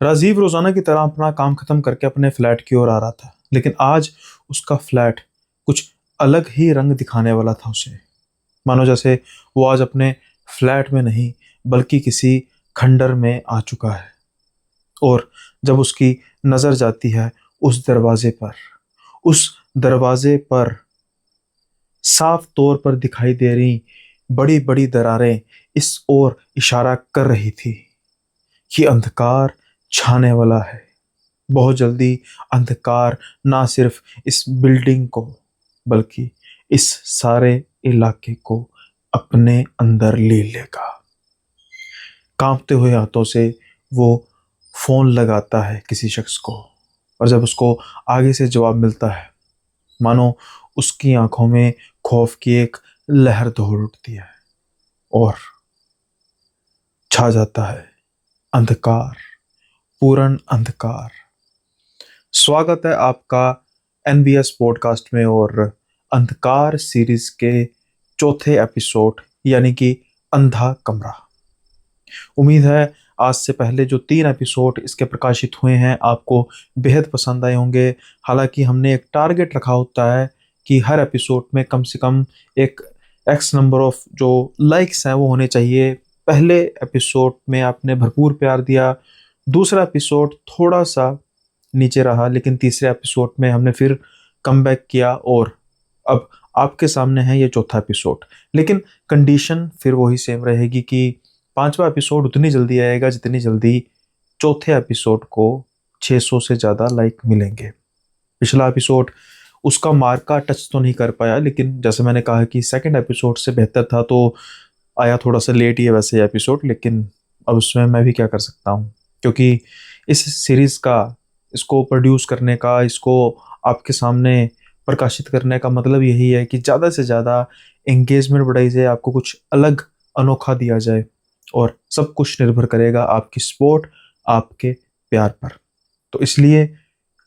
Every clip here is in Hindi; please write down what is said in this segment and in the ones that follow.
राजीव रोजाना की तरह अपना काम खत्म करके अपने फ्लैट की ओर आ रहा था, लेकिन आज उसका फ्लैट कुछ अलग ही रंग दिखाने वाला था उसे। मानो जैसे वो आज अपने फ्लैट में नहीं बल्कि किसी खंडर में आ चुका है। और जब उसकी नजर जाती है उस दरवाजे पर साफ तौर पर दिखाई दे रही बड़ी बड़ी दरारें इस ओर इशारा कर रही थी कि अंधकार छाने वाला है। बहुत जल्दी अंधकार ना सिर्फ इस बिल्डिंग को बल्कि इस सारे इलाके को अपने अंदर ले लेगा। कांपते हुए हाथों से वो फोन लगाता है किसी शख्स को, और जब उसको आगे से जवाब मिलता है, मानो उसकी आंखों में खौफ की एक लहर दौड़ उठती है और छा जाता है अंधकार, पूर्ण अंधकार। स्वागत है आपका एनबीएस पॉडकास्ट में और अंधकार सीरीज के चौथे एपिसोड यानी कि अंधा कमरा। उम्मीद है आज से पहले जो 3 एपिसोड इसके प्रकाशित हुए हैं आपको बेहद पसंद आए होंगे। हालांकि हमने एक टारगेट रखा होता है कि हर एपिसोड में कम से कम एक एक्स नंबर ऑफ जो लाइक्स हैं वो होने चाहिए। पहले एपिसोड में आपने भरपूर प्यार दिया, दूसरा एपिसोड थोड़ा सा नीचे रहा, लेकिन तीसरे एपिसोड में हमने फिर कमबैक किया और अब आपके सामने है ये चौथा एपिसोड। लेकिन कंडीशन फिर वही सेम रहेगी कि पांचवा एपिसोड उतनी जल्दी आएगा जितनी जल्दी चौथे एपिसोड को 600 से ज़्यादा लाइक मिलेंगे। पिछला एपिसोड उसका मार्क का टच तो नहीं कर पाया, लेकिन जैसे मैंने कहा कि सेकंड एपिसोड से बेहतर था, तो आया थोड़ा सा लेट ही है वैसे एपिसोड, लेकिन अब उसमें मैं भी क्या कर सकता हूँ, क्योंकि इस सीरीज़ का, इसको प्रोड्यूस करने का, इसको आपके सामने प्रकाशित करने का मतलब यही है कि ज़्यादा से ज़्यादा एंगेजमेंट बढ़ाई जाए, आपको कुछ अलग अनोखा दिया जाए, और सब कुछ निर्भर करेगा आपकी सपोर्ट, आपके प्यार पर। तो इसलिए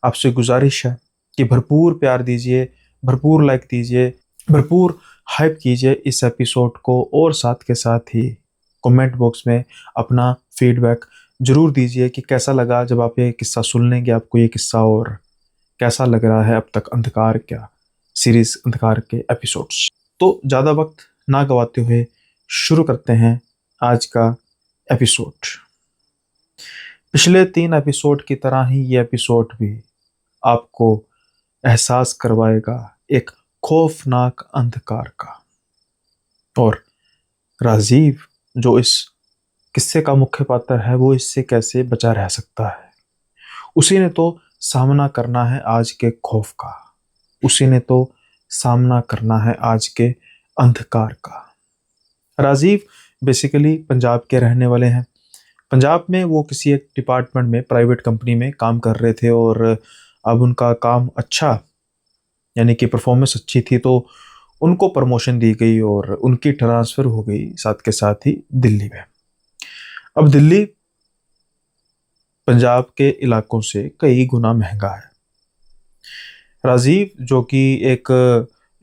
आपसे गुजारिश है कि भरपूर प्यार दीजिए, भरपूर लाइक दीजिए, भरपूर हाइप कीजिए इस एपिसोड को, और साथ के साथ ही कमेंट बॉक्स में अपना फीडबैक जरूर दीजिए कि कैसा लगा जब आप ये किस्सा सुन लेंगे, आपको ये किस्सा, और कैसा लग रहा है अब तक अंधकार क्या सीरीज, अंधकार के एपिसोड्स। तो ज़्यादा वक्त ना गवाते हुए शुरू करते हैं आज का एपिसोड। पिछले 3 एपिसोड की तरह ही ये एपिसोड भी आपको एहसास करवाएगा एक खौफनाक अंधकार का। और राजीव जो इस किस्से का मुख्य पात्र है वो इससे कैसे बचा रह सकता है। उसी ने तो सामना करना है आज के खौफ का, उसी ने तो सामना करना है आज के अंधकार का। राजीव बेसिकली पंजाब के रहने वाले हैं। पंजाब में वो किसी एक डिपार्टमेंट में, प्राइवेट कंपनी में काम कर रहे थे, और अब उनका काम अच्छा, यानी कि परफॉर्मेंस अच्छी थी, तो उनको प्रमोशन दी गई और उनकी ट्रांसफ़र हो गई साथ के साथ ही दिल्ली में। अब दिल्ली पंजाब के इलाकों से कई गुना महंगा है। राजीव जो कि एक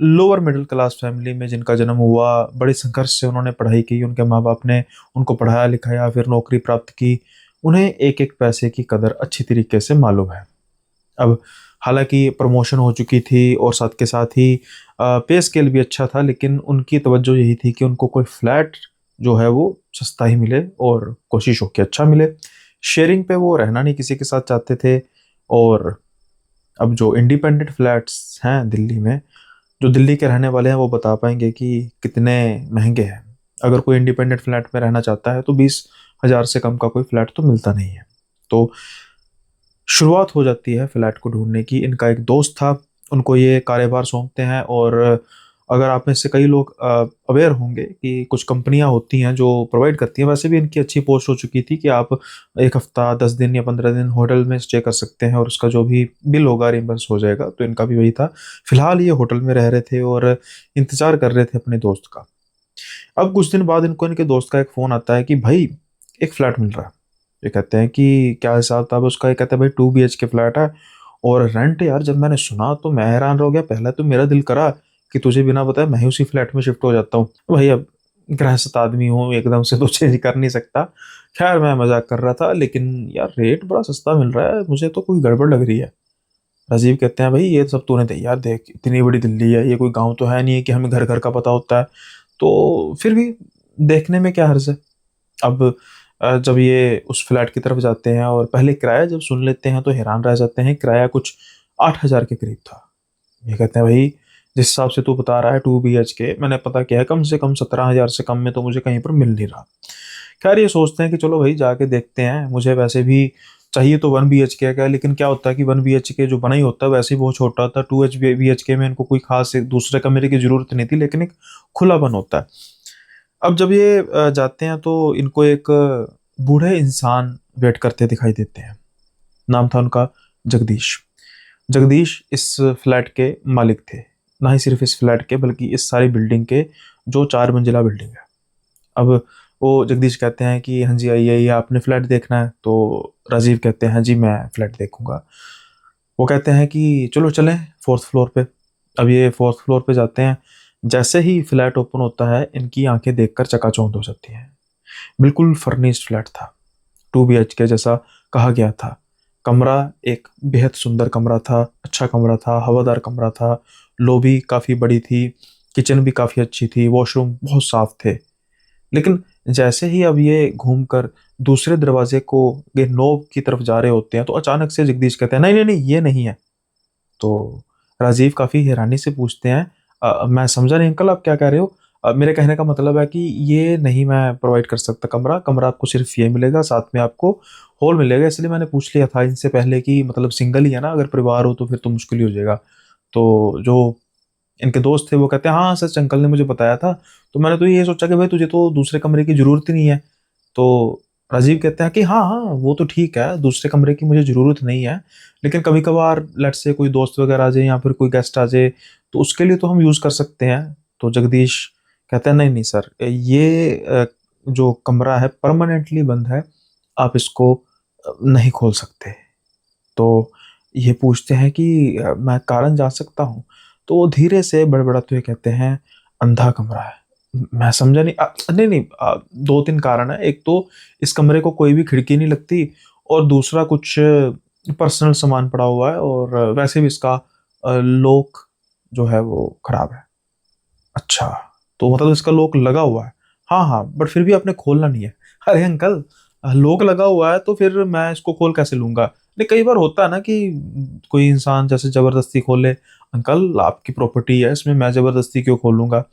लोअर मिडिल क्लास फैमिली में जिनका जन्म हुआ, बड़े संघर्ष से उन्होंने पढ़ाई की, उनके माँ बाप ने उनको पढ़ाया लिखाया, फिर नौकरी प्राप्त की, उन्हें एक एक पैसे की कदर अच्छी तरीके से मालूम है। अब हालांकि प्रमोशन हो चुकी थी और साथ के साथ ही पे स्केल भी अच्छा था, लेकिन उनकी तवज्जो यही थी कि उनको कोई फ्लैट जो है वो सस्ता ही मिले और कोशिश हो कि अच्छा मिले। शेयरिंग पे वो रहना नहीं किसी के साथ चाहते थे। और अब जो इंडिपेंडेंट फ्लैट्स हैं दिल्ली में, जो दिल्ली के रहने वाले हैं वो बता पाएंगे कि कितने महंगे हैं। अगर कोई इंडिपेंडेंट फ्लैट में रहना चाहता है तो 20,000 से कम का कोई फ्लैट तो मिलता नहीं है। तो शुरुआत हो जाती है फ्लैट को ढूंढने की। इनका एक दोस्त था, उनको ये कार्यभार सौंपते हैं। और अगर आप में से कई लोग अवेयर होंगे कि कुछ कंपनियां होती हैं जो प्रोवाइड करती हैं, वैसे भी इनकी अच्छी पोस्ट हो चुकी थी कि आप 1 हफ्ता, 10 दिन या 15 दिन होटल में स्टे कर सकते हैं और उसका जो भी बिल होगा रिम्बर्स हो जाएगा। तो इनका भी वही था। फिलहाल ये होटल में रह रहे थे और इंतजार कर रहे थे अपने दोस्त का। अब कुछ दिन बाद इनको इनके दोस्त का एक फ़ोन आता है कि भाई एक फ्लैट मिल रहा है। ये कहते हैं कि क्या हिसाब किताब है उसका। ये कहते हैं भाई 2 BHK फ्लैट है और रेंट। यार जब मैंने सुना तो मैं हैरान हो गया। पहले तो मेरा दिल करा कि तुझे बिना बताए मैं ही उसी फ्लैट में शिफ्ट हो जाता हूँ। भाई अब गृहस्थ आदमी हूँ, एकदम से तो चेंज कर नहीं सकता। खैर मैं मजाक कर रहा था, लेकिन यार रेट बड़ा सस्ता मिल रहा है, मुझे तो कोई गड़बड़ लग रही है। राजीव कहते हैं भाई ये सब तूने दे यार, देख इतनी बड़ी दिल्ली है, ये कोई गांव तो है नहीं है कि हमें घर घर का पता होता है। तो फिर भी देखने में क्या हर्ज है। अब जब ये उस फ्लैट की तरफ जाते हैं और पहले किराया जब सुन लेते हैं तो हैरान रह जाते हैं। किराया कुछ 8,000 के करीब था। ये कहते हैं भाई जिस हिसाब से तू बता रहा है 2 BHK, मैंने पता किया है कम से कम 17,000 से कम में तो मुझे कहीं पर मिल नहीं रहा। खैर ये सोचते हैं कि चलो भाई जाके देखते हैं, मुझे वैसे भी चाहिए तो 1 BHK का, लेकिन क्या होता है कि 1 BHK जो बना ही होता है वैसे ही बहुत छोटा होता है। 2 BHK में इनको कोई खास एक दूसरे कमरे की जरूरत नहीं थी, लेकिन एक खुला बन होता है। अब जब ये जाते हैं तो इनको एक बूढ़े इंसान वेट करते दिखाई देते हैं। नाम था उनका जगदीश। जगदीश इस फ्लैट के मालिक थे। ना ही सिर्फ इस फ्लैट के बल्कि इस सारी बिल्डिंग के, जो 4 मंजिला बिल्डिंग है। अब वो जगदीश कहते हैं कि हाँ जी आइए आइए, आपने फ्लैट देखना है? तो राजीव कहते हैं हाँ जी मैं फ्लैट देखूंगा। वो कहते हैं कि चलो चलें 4th फ्लोर पे। अब ये 4th फ्लोर पे जाते हैं। जैसे ही फ्लैट ओपन होता है इनकी आंखें देखकर चकाचौंध हो जाती हैं। बिल्कुल फर्निश्ड फ्लैट था, 2 BHK जैसा कहा गया था। कमरा एक बेहद सुंदर कमरा था, अच्छा कमरा था, हवादार कमरा था। लॉबी काफ़ी बड़ी थी, किचन भी काफ़ी अच्छी थी, वॉशरूम बहुत साफ थे। लेकिन जैसे ही अब ये घूमकर दूसरे दरवाजे को ये नोब की तरफ जा रहे होते हैं तो अचानक से जगदीश कहते हैं नहीं नहीं नहीं ये नहीं है। तो राजीव काफ़ी हैरानी से पूछते हैं मैं समझा नहीं अंकल, आप क्या कह रहे हो? मेरे कहने का मतलब है कि ये नहीं मैं प्रोवाइड कर सकता कमरा, कमरा आपको सिर्फ ये मिलेगा, साथ में आपको हॉल मिलेगा। इसलिए मैंने पूछ लिया था इनसे पहले कि मतलब सिंगल ही है ना, अगर परिवार हो तो फिर तो मुश्किल ही हो जाएगा। तो जो इनके दोस्त थे वो कहते हैं हाँ सच अंकल ने मुझे बताया था। तो मैंने तो ये सोचा कि भाई तुझे तो दूसरे कमरे की जरूरत ही नहीं है। तो राजीव कहते हैं कि हाँ हाँ वो तो ठीक है, दूसरे कमरे की मुझे ज़रूरत नहीं है, लेकिन कभी कभार लेट्स से कोई दोस्त वगैरह आ जाए या फिर कोई गेस्ट आ जाए तो उसके लिए तो हम यूज़ कर सकते हैं। तो जगदीश कहते हैं नहीं नहीं सर, ये जो कमरा है परमानेंटली बंद है, आप इसको नहीं खोल सकते। तो ये पूछते हैं कि मैं कारण जान सकता हूँ? तो वो धीरे से बड़बड़ाते हुए कहते हैं अंधा कमरा है। मैं समझा नहीं। नहीं नहीं 2-3 कारण है। एक तो इस कमरे को कोई भी खिड़की नहीं लगती, और दूसरा कुछ पर्सनल सामान पड़ा हुआ है, और वैसे भी इसका लॉक जो है वो खराब है। अच्छा, तो मतलब इसका लॉक लगा हुआ है? हाँ हाँ, बट फिर भी आपने खोलना नहीं है। अरे अंकल, लॉक लगा हुआ है तो फिर मैं इसको खोल कैसे लूंगा? नहीं कई बार होता है ना कि कोई इंसान जैसे जबरदस्ती खोले। अंकल आपकी प्रॉपर्टी है, इसमें मैं जबरदस्ती क्यों खोलूंगा?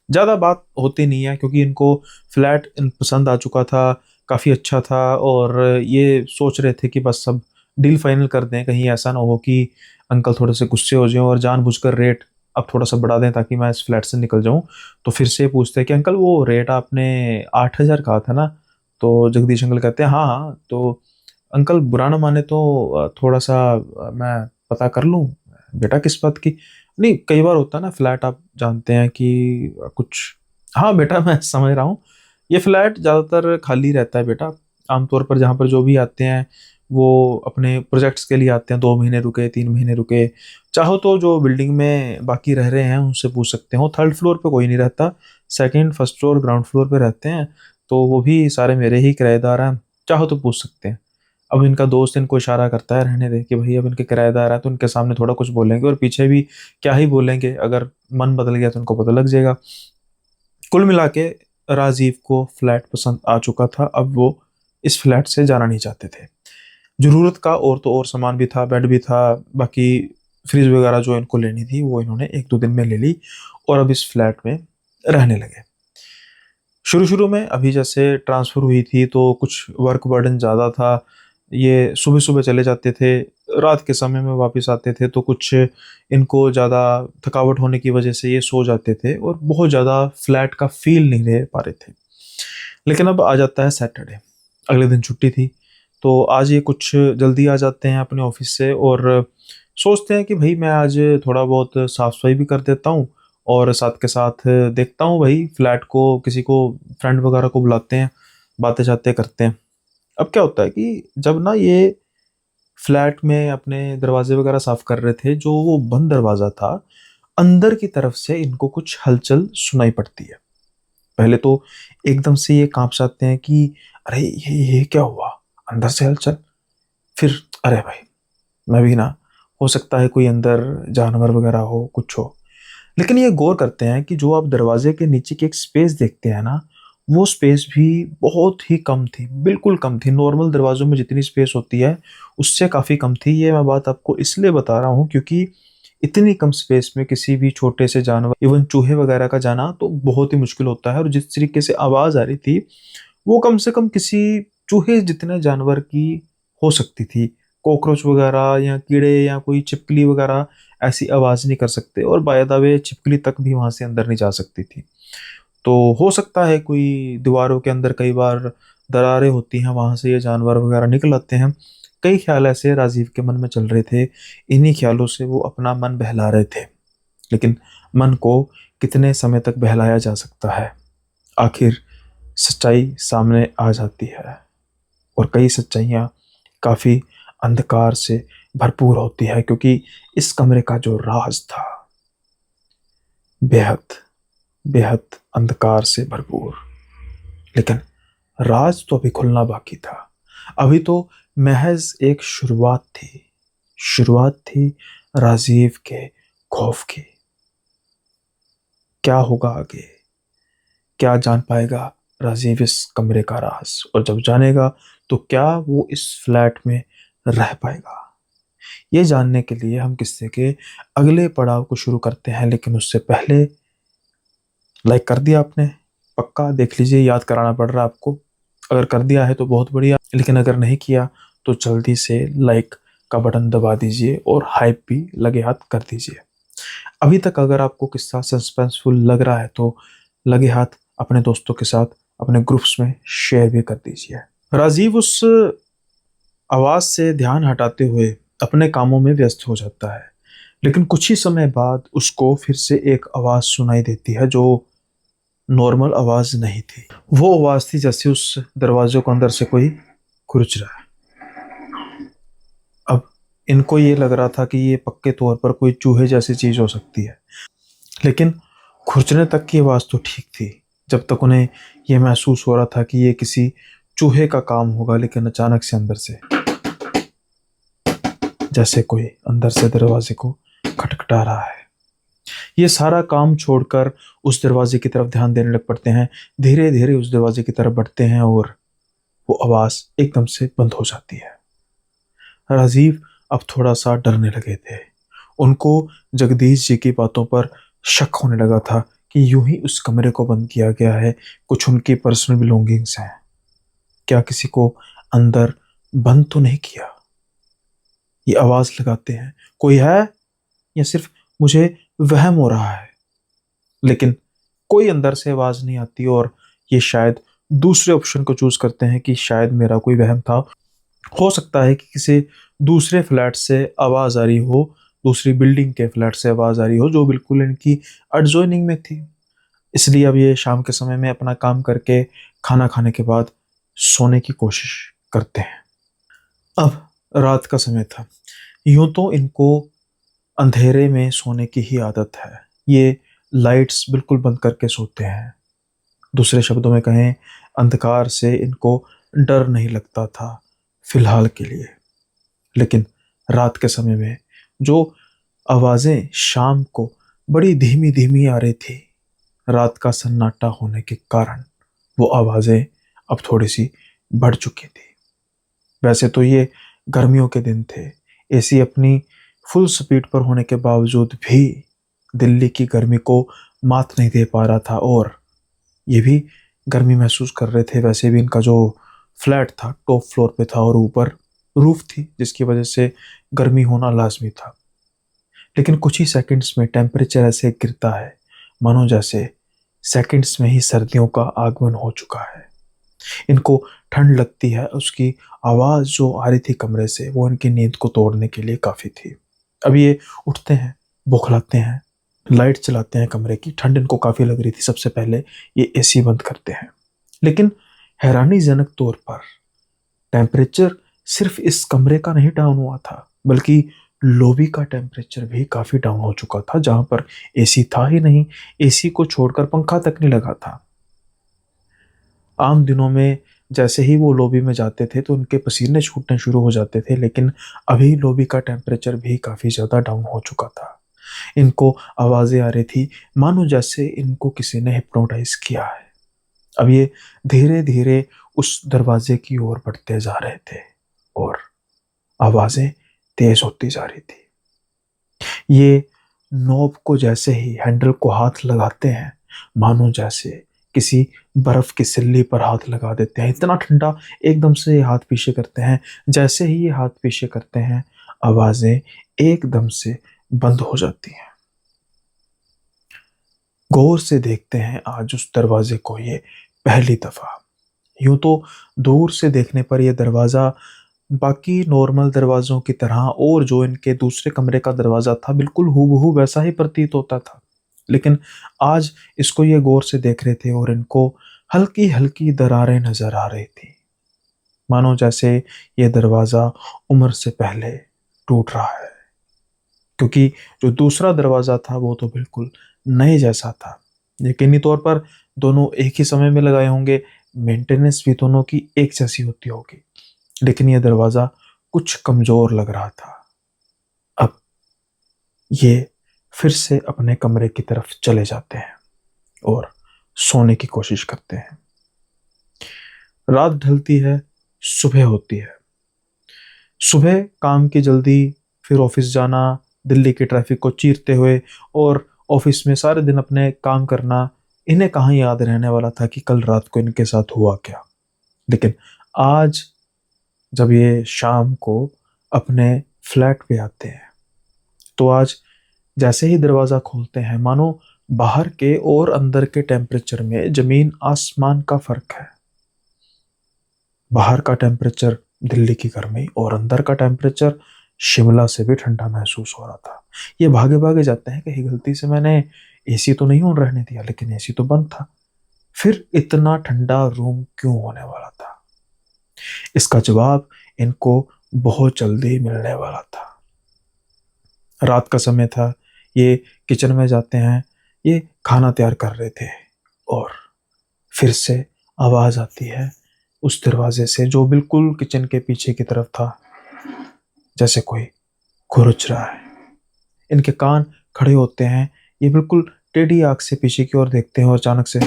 ज़्यादा बात होती नहीं है क्योंकि इनको फ्लैट पसंद आ चुका था, काफ़ी अच्छा था, और ये सोच रहे थे कि बस अब डील फाइनल कर दें, कहीं ऐसा ना हो कि अंकल थोड़े से गुस्से हो जाएं और जानबूझकर रेट अब थोड़ा सा बढ़ा दें ताकि मैं इस फ्लैट से निकल जाऊं। तो फिर से पूछते हैं कि अंकल वो रेट आपने 8,000 कहा था ना? तो जगदीश अंकल कहते हैं हाँ हाँ। तो अंकल बुरा ना माने तो थोड़ा सा मैं पता कर लूं बेटा किस बात की? नहीं कई बार होता है ना, फ्लैट आप जानते हैं कि कुछ। हाँ बेटा मैं समझ रहा हूँ, ये फ्लैट ज़्यादातर खाली रहता है बेटा। आमतौर पर जहाँ पर जो भी आते हैं वो अपने प्रोजेक्ट्स के लिए आते हैं, 2 महीने रुके, 3 महीने रुके। चाहो तो जो बिल्डिंग में बाकी रह रहे हैं उनसे पूछ सकते हो, 3rd फ्लोर पे कोई नहीं रहता, second, first floor, ground floor पे रहते हैं। तो वो भी सारे मेरे ही किराएदार हैं, चाहो तो पूछ सकते हैं। अब इनका दोस्त इनको इशारा करता है रहने दे, कि भाई अब इनके किराएदार हैं तो इनके सामने थोड़ा कुछ बोलेंगे, और पीछे भी क्या ही बोलेंगे, अगर मन बदल गया तो उनको पता लग जाएगा। कुल मिला के राजीव को फ्लैट पसंद आ चुका था, अब वो इस फ्लैट से जाना नहीं चाहते थे। जरूरत का और तो और सामान भी था, बेड भी था, बाकी फ्रिज वगैरह जो इनको लेनी थी वो इन्होंने 1-2 दिन में ले ली, और अब इस फ्लैट में रहने लगे। शुरू शुरू में अभी जैसे ट्रांसफ़र हुई थी तो कुछ वर्क बर्डन ज़्यादा था। ये सुबह सुबह चले जाते थे, रात के समय में वापस आते थे, तो कुछ इनको ज़्यादा थकावट होने की वजह से ये सो जाते थे और बहुत ज़्यादा फ्लैट का फील नहीं ले पा रहे थे। लेकिन अब आ जाता है सैटरडे, अगले दिन छुट्टी थी, तो आज ये कुछ जल्दी आ जाते हैं अपने ऑफिस से, और सोचते हैं कि भाई मैं आज थोड़ा बहुत साफ सफाई भी कर देता हूँ, और साथ के साथ देखता हूँ भाई फ्लैट को, किसी को फ्रेंड वगैरह को बुलाते हैं, बातें शातें करते हैं। अब क्या होता है कि जब ना ये फ्लैट में अपने दरवाजे वगैरह साफ कर रहे थे, जो वो बंद दरवाज़ा था, अंदर की तरफ से इनको कुछ हलचल सुनाई पड़ती है। पहले तो एकदम से ये कांप जाते हैं कि अरे ये क्या हुआ, अंदर से हलचल। फिर अरे भाई मैं भी ना, हो सकता है कोई अंदर जानवर वगैरह हो, कुछ हो। लेकिन ये गौर करते हैं कि जो आप दरवाजे के नीचे की एक स्पेस देखते हैं ना, वो स्पेस भी बहुत ही कम थी, बिल्कुल कम थी। नॉर्मल दरवाजों में जितनी स्पेस होती है उससे काफ़ी कम थी। ये मैं बात आपको इसलिए बता रहा हूँ क्योंकि इतनी कम स्पेस में किसी भी छोटे से जानवर, इवन चूहे वगैरह का जाना तो बहुत ही मुश्किल होता है। और जिस तरीके से आवाज़ आ रही थी वो कम से कम किसी चूहे जितने जानवर की हो सकती थी। कॉकरोच वगैरह या कीड़े या कोई छिपकली वगैरह ऐसी आवाज़ नहीं कर सकते, और बाय द वे छिपकली तक भी वहां से अंदर नहीं जा सकती थी। तो हो सकता है कोई दीवारों के अंदर कई बार दरारें होती हैं, वहां से ये जानवर वगैरह निकल आते हैं। कई ख्याल ऐसे राजीव के मन में चल रहे थे। इन्हीं ख्यालों से वो अपना मन बहला रहे थे। लेकिन मन को कितने समय तक बहलाया जा सकता है? आखिर सच्चाई सामने आ जाती है, और कई सच्चाइयाँ काफ़ी अंधकार से भरपूर होती है, क्योंकि इस कमरे का जो राज था बेहद बेहद अंधकार से भरपूर। लेकिन राज तो अभी खुलना बाकी था। अभी तो महज एक शुरुआत थी राजीव के खौफ की। क्या होगा आगे? क्या जान पाएगा राजीव इस कमरे का राज? और जब जानेगा तो क्या वो इस फ्लैट में रह पाएगा? ये जानने के लिए हम किस्से के अगले पड़ाव को शुरू करते हैं। लेकिन उससे पहले, लाइक कर दिया आपने? पक्का देख लीजिए, याद कराना पड़ रहा है आपको। अगर कर दिया है तो बहुत बढ़िया, लेकिन अगर नहीं किया तो जल्दी से लाइक का बटन दबा दीजिए और हाइप भी लगे हाथ कर दीजिए। अभी तक अगर आपको किस्सा सस्पेंसफुल लग रहा है तो लगे हाथ अपने दोस्तों के साथ अपने ग्रुप्स में शेयर भी कर दीजिए। राजीव उस आवाज से ध्यान हटाते हुए अपने कामों में व्यस्त हो जाता है। लेकिन कुछ ही समय बाद उसको फिर से एक आवाज सुनाई देती है, जो नॉर्मल आवाज नहीं थी। वो आवाज थी जैसे उस दरवाजे को अंदर से कोई खुरच रहा है। अब इनको ये लग रहा था कि ये पक्के तौर पर कोई चूहे जैसी चीज हो सकती है, लेकिन खुरचने तक की आवाज तो ठीक थी, जब तक उन्हें यह महसूस हो रहा था कि ये किसी चूहे का काम होगा। लेकिन अचानक से अंदर से जैसे कोई अंदर से दरवाजे को खटखटा रहा है। ये सारा काम छोड़कर उस दरवाजे की तरफ ध्यान देने लग पड़ते हैं। धीरे धीरे उस दरवाजे की तरफ बढ़ते हैं और वो आवाज एकदम से बंद हो जाती है। राजीव अब थोड़ा सा डरने लगे थे। उनको जगदीश जी की बातों पर शक होने लगा था कि यूं ही उस कमरे को बंद किया गया है। कुछ उनकी पर्सनल बिलोंगिंग्स हैं। क्या किसी को अंदर बंद तो नहीं किया? ये आवाज लगाते हैं, कोई है या सिर्फ मुझे वहम हो रहा है? लेकिन कोई अंदर से आवाज नहीं आती, और ये शायद दूसरे ऑप्शन को चूज करते हैं कि शायद मेरा कोई वहम था। हो सकता है कि किसी दूसरे फ्लैट से आवाज आ रही हो, दूसरी बिल्डिंग के फ्लैट से आवाज आ रही हो, जो बिल्कुल इनकी एडजॉइनिंग में थी। इसलिए अब ये शाम के समय में अपना काम करके खाना खाने के बाद सोने की कोशिश करते हैं। अब रात का समय था। यूं तो इनको अंधेरे में सोने की ही आदत है। ये लाइट्स बिल्कुल बंद करके सोते हैं। दूसरे शब्दों में कहें, अंधकार से इनको डर नहीं लगता था फिलहाल के लिए। लेकिन रात के समय में जो आवाजें शाम को बड़ी धीमी धीमी आ रही थी, रात का सन्नाटा होने के कारण वो आवाजें अब थोड़ी सी बढ़ चुकी थी। वैसे तो ये गर्मियों के दिन थे, एसी अपनी फुल स्पीड पर होने के बावजूद भी दिल्ली की गर्मी को मात नहीं दे पा रहा था, और ये भी गर्मी महसूस कर रहे थे। वैसे भी इनका जो फ्लैट था टॉप फ्लोर पे था और ऊपर रूफ थी, जिसकी वजह से गर्मी होना लाजमी था। लेकिन कुछ ही सेकंड्स में टेम्परेचर ऐसे गिरता है मानो जैसे सेकंड्स में ही सर्दियों का आगमन हो चुका है। इनको ठंड लगती है। उसकी आवाज जो आ रही थी कमरे से, वो इनकी नींद को तोड़ने के लिए काफी थी। अब ये उठते हैं, बौखलाते हैं, लाइट चलाते हैं कमरे की। ठंड इनको काफी लग रही थी। सबसे पहले ये एसी बंद करते हैं। लेकिन हैरानीजनक तौर पर टेम्परेचर सिर्फ इस कमरे का नहीं डाउन हुआ था, बल्कि लॉबी का टेम्परेचर भी काफी डाउन हो चुका था, जहां पर एसी था ही नहीं। एसी को छोड़कर पंखा तक नहीं लगा था। आम दिनों में जैसे ही वो लॉबी में जाते थे तो उनके पसीने छूटने शुरू हो जाते थे, लेकिन अभी लॉबी का टेम्परेचर भी काफ़ी ज़्यादा डाउन हो चुका था। इनको आवाज़ें आ रही थी, मानो जैसे इनको किसी ने हिप्नोटाइज किया है। अब ये धीरे धीरे उस दरवाजे की ओर बढ़ते जा रहे थे और आवाज़ें तेज होती जा रही थी। ये नॉब को जैसे ही हैंडल को हाथ लगाते हैं, मानो जैसे किसी बर्फ की सिल्ली पर हाथ लगा देते हैं। इतना ठंडा एकदम से ये हाथ पीछे करते हैं। जैसे ही ये हाथ पीछे करते हैं, आवाजें एकदम से बंद हो जाती हैं। गौर से देखते हैं आज उस दरवाजे को ये पहली दफा। यूं तो दूर से देखने पर यह दरवाजा बाकी नॉर्मल दरवाजों की तरह और जो इनके दूसरे कमरे का दरवाजा था बिल्कुल हूबहू वैसा ही प्रतीत होता था, लेकिन आज इसको ये गौर से देख रहे थे और इनको हल्की हल्की दरारें नजर आ रही थी, मानो जैसे ये दरवाजा उम्र से पहले टूट रहा है। क्योंकि जो दूसरा दरवाजा था वो तो बिल्कुल नए जैसा था। यकीनी तौर पर दोनों एक ही समय में लगाए होंगे, मेंटेनेंस भी दोनों की एक जैसी होती होगी, लेकिन यह दरवाजा कुछ कमजोर लग रहा था। अब ये फिर से अपने कमरे की तरफ चले जाते हैं और सोने की कोशिश करते हैं। रात ढलती है, सुबह होती है। सुबह काम की जल्दी, फिर ऑफिस जाना, दिल्ली के ट्रैफिक को चीरते हुए और ऑफिस में सारे दिन अपने काम करना, इन्हें कहाँ याद रहने वाला था कि कल रात को इनके साथ हुआ क्या। लेकिन आज जब ये शाम को अपने फ्लैट पे आते हैं तो आज जैसे ही दरवाज़ा खोलते हैं, मानो बाहर के और अंदर के टेम्परेचर में जमीन आसमान का फर्क है। बाहर का टेम्परेचर दिल्ली की गर्मी और अंदर का टेम्परेचर शिमला से भी ठंडा महसूस हो रहा था। ये भागे भागे जाते हैं, कहीं गलती से मैंने एसी तो नहीं ऑन रहने दिया, लेकिन एसी तो बंद था। फिर इतना ठंडा रूम क्यों होने वाला था? इसका जवाब इनको बहुत जल्दी मिलने वाला था। रात का समय था, ये किचन में जाते हैं, ये खाना तैयार कर रहे थे और फिर से आवाज आती है उस दरवाजे से जो बिल्कुल किचन के पीछे की तरफ था, जैसे कोई खुरच रहा है। इनके कान खड़े होते हैं, ये बिल्कुल टेढ़ी आंख से पीछे की ओर देखते हैं और अचानक से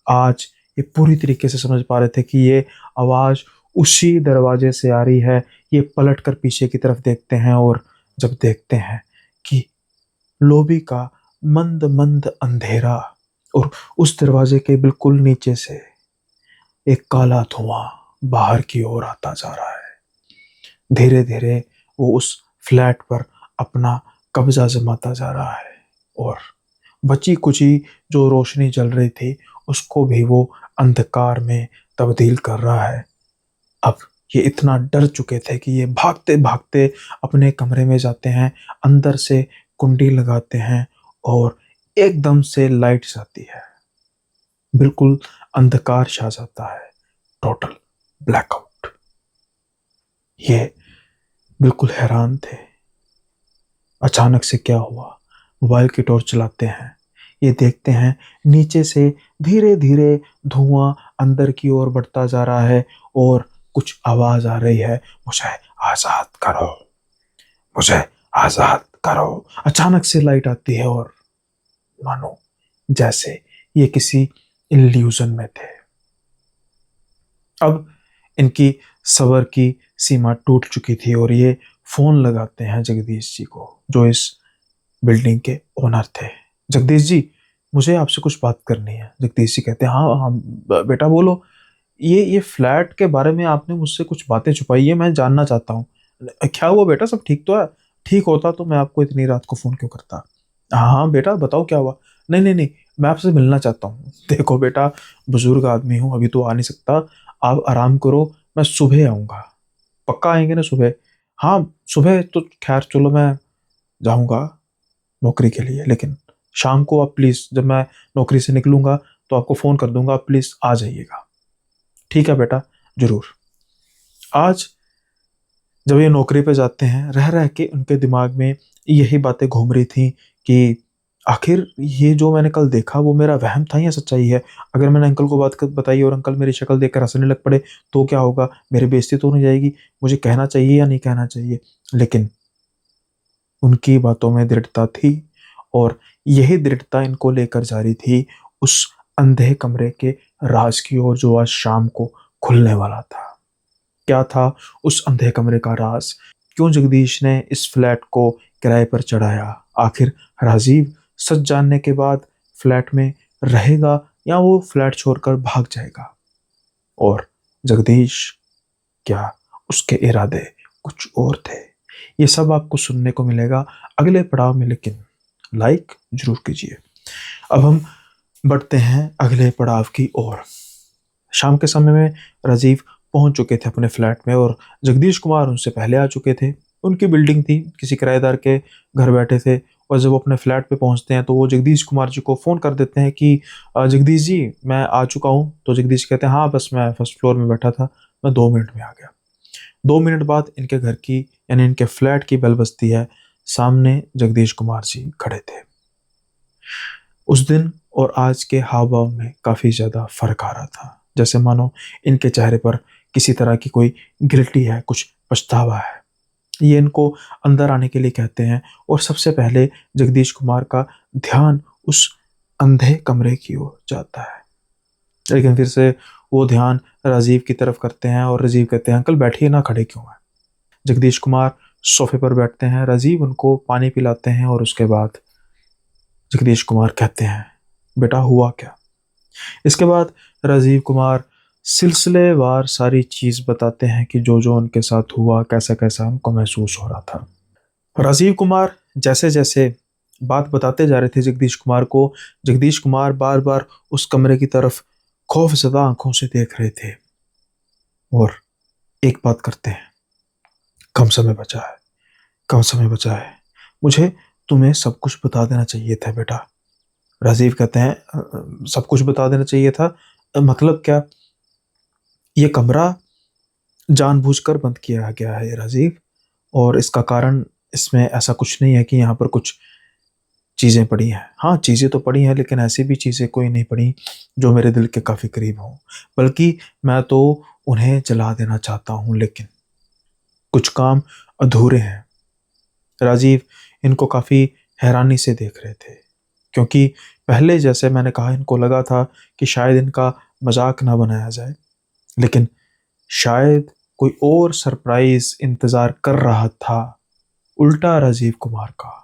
आज ये पूरी तरीके से समझ पा रहे थे कि ये आवाज उसी दरवाजे से आ रही है। ये पलट कर पीछे की तरफ देखते हैं और जब देखते हैं कि लॉबी का मंद मंद अंधेरा और उस दरवाजे के बिल्कुल नीचे से एक काला धुआं बाहर की ओर आता जा रहा है। धीरे धीरे वो उस फ्लैट पर अपना कब्जा जमाता जा रहा है और बची कुची जो रोशनी जल रही थी उसको भी वो अंधकार में तब्दील कर रहा है। अब ये इतना डर चुके थे कि ये भागते भागते अपने कमरे में जाते हैं, अंदर से कुंडी लगाते हैं और एकदम से लाइट जाती है। बिल्कुल अंधकार छा जाता है, टोटल ब्लैकआउट। ये बिल्कुल हैरान थे, अचानक से क्या हुआ। मोबाइल की टॉर्च चलाते हैं, ये देखते हैं नीचे से धीरे धीरे धुआं अंदर की ओर बढ़ता जा रहा है और कुछ आवाज आ रही है, मुझे आजाद करो, मुझे आजाद करो। अचानक से लाइट आती है और मानो जैसे ये किसी इल्यूजन में थे। अब इनकी सबर की सीमा टूट चुकी थी और ये फोन लगाते हैं जगदीश जी को, जो इस बिल्डिंग के ओनर थे। जगदीश जी, मुझे आपसे कुछ बात करनी है। जगदीश जी कहते हैं, हाँ हाँ बेटा बोलो। ये फ्लैट के बारे में आपने मुझसे कुछ बातें छुपाई है, मैं जानना चाहता हूँ। क्या हुआ बेटा, सब ठीक तो है? ठीक होता तो मैं आपको इतनी रात को फोन क्यों करता। हाँ हाँ बेटा बताओ क्या हुआ। नहीं नहीं नहीं, मैं आपसे मिलना चाहता हूँ। देखो बेटा, बुजुर्ग आदमी हूँ, अभी तो आ नहीं सकता, आप आराम करो, मैं सुबह आऊँगा। पक्का आएंगे ना सुबह? हाँ सुबह तो खैर चलो मैं जाऊँगा नौकरी के लिए, लेकिन शाम को आप प्लीज़, जब मैं नौकरी से निकलूंगा तो आपको फ़ोन कर दूंगा, आप प्लीज़ आ जाइएगा। ठीक है बेटा, ज़रूर। आज जब ये नौकरी पे जाते हैं, रह रह के उनके दिमाग में यही बातें घूम रही थी कि आखिर ये जो मैंने कल देखा वो मेरा वहम था या सच्चाई है? अगर मैंने अंकल को बताई और अंकल मेरी शक्ल देखकर हंसने लग पड़े तो क्या होगा? मेरी बेइज्जती तो नहीं जाएगी? मुझे कहना चाहिए या नहीं कहना चाहिए? लेकिन उनकी बातों में दृढ़ता थी और यही दृढ़ता इनको लेकर जा रही थी उस अंधे कमरे के राज की ओर जो आज शाम को खुलने वाला था। क्या था उस अंधे कमरे का राज? क्यों जगदीश ने इस फ्लैट को किराए पर चढ़ाया? आखिर राजीव सच जानने के बाद फ्लैट में रहेगा या वो फ्लैट छोड़कर भाग जाएगा? और जगदीश, क्या उसके इरादे कुछ और थे? ये सब आपको सुनने को मिलेगा अगले पड़ाव में, लेकिन लाइक जरूर कीजिए। अब हम बढ़ते हैं अगले पड़ाव की ओर। शाम के समय में राजीव पहुंच चुके थे अपने फ्लैट में और जगदीश कुमार उनसे पहले आ चुके थे। उनकी बिल्डिंग थी, किसी किराएदार के घर बैठे थे और जब वो अपने फ्लैट पे पहुंचते हैं तो वो जगदीश कुमार जी को फ़ोन कर देते हैं कि जगदीश जी, मैं आ चुका हूं। तो जगदीश कहते हैं हाँ बस मैं फर्स्ट फ्लोर में बैठा था, मैं 2 मिनट में आ गया। 2 मिनट बाद इनके घर की यानी इनके फ्लैट की बेल बजती है। सामने जगदीश कुमार जी खड़े थे। उस दिन और आज के हाव भाव में काफ़ी ज़्यादा फर्क आ रहा था, जैसे मानो इनके चेहरे पर किसी तरह की कोई गिल्टी है, कुछ पछतावा है। ये इनको अंदर आने के लिए कहते हैं और सबसे पहले जगदीश कुमार का ध्यान उस अंधे कमरे की ओर जाता है। लेकिन फिर से वो ध्यान राजीव की तरफ करते हैं और राजीव कहते हैं अंकल बैठिए ना, खड़े क्यों हैं? जगदीश कुमार सोफे पर बैठते हैं, राजीव उनको पानी पिलाते हैं और उसके बाद जगदीश कुमार कहते हैं बेटा हुआ क्या? इसके बाद राजीव कुमार सिलसिलेवार सारी चीज बताते हैं कि जो जो उनके साथ हुआ, कैसा कैसा उनको महसूस हो रहा था। राजीव कुमार जैसे जैसे बात बताते जा रहे थे जगदीश कुमार को, जगदीश कुमार बार बार उस कमरे की तरफ खौफजदा आंखों से देख रहे थे और एक बात करते हैं, कम समय बचा है, कम समय बचा है, मुझे तुम्हें सब कुछ बता देना चाहिए था बेटा। राजीव कहते हैं सब कुछ बता देना चाहिए था? मतलब क्या? ये कमरा जानबूझकर बंद किया गया है राजीव, और इसका कारण इसमें ऐसा कुछ नहीं है कि यहाँ पर कुछ चीज़ें पड़ी हैं। हाँ, चीज़ें तो पड़ी हैं लेकिन ऐसी भी चीज़ें कोई नहीं पड़ी जो मेरे दिल के काफ़ी करीब हों, बल्कि मैं तो उन्हें जला देना चाहता हूँ, लेकिन कुछ काम अधूरे हैं। राजीव इनको काफ़ी हैरानी से देख रहे थे क्योंकि पहले जैसे मैंने कहा इनको लगा था कि शायद इनका मजाक ना बनाया जाए, लेकिन शायद कोई और सरप्राइज इंतजार कर रहा था उल्टा राजीव कुमार का,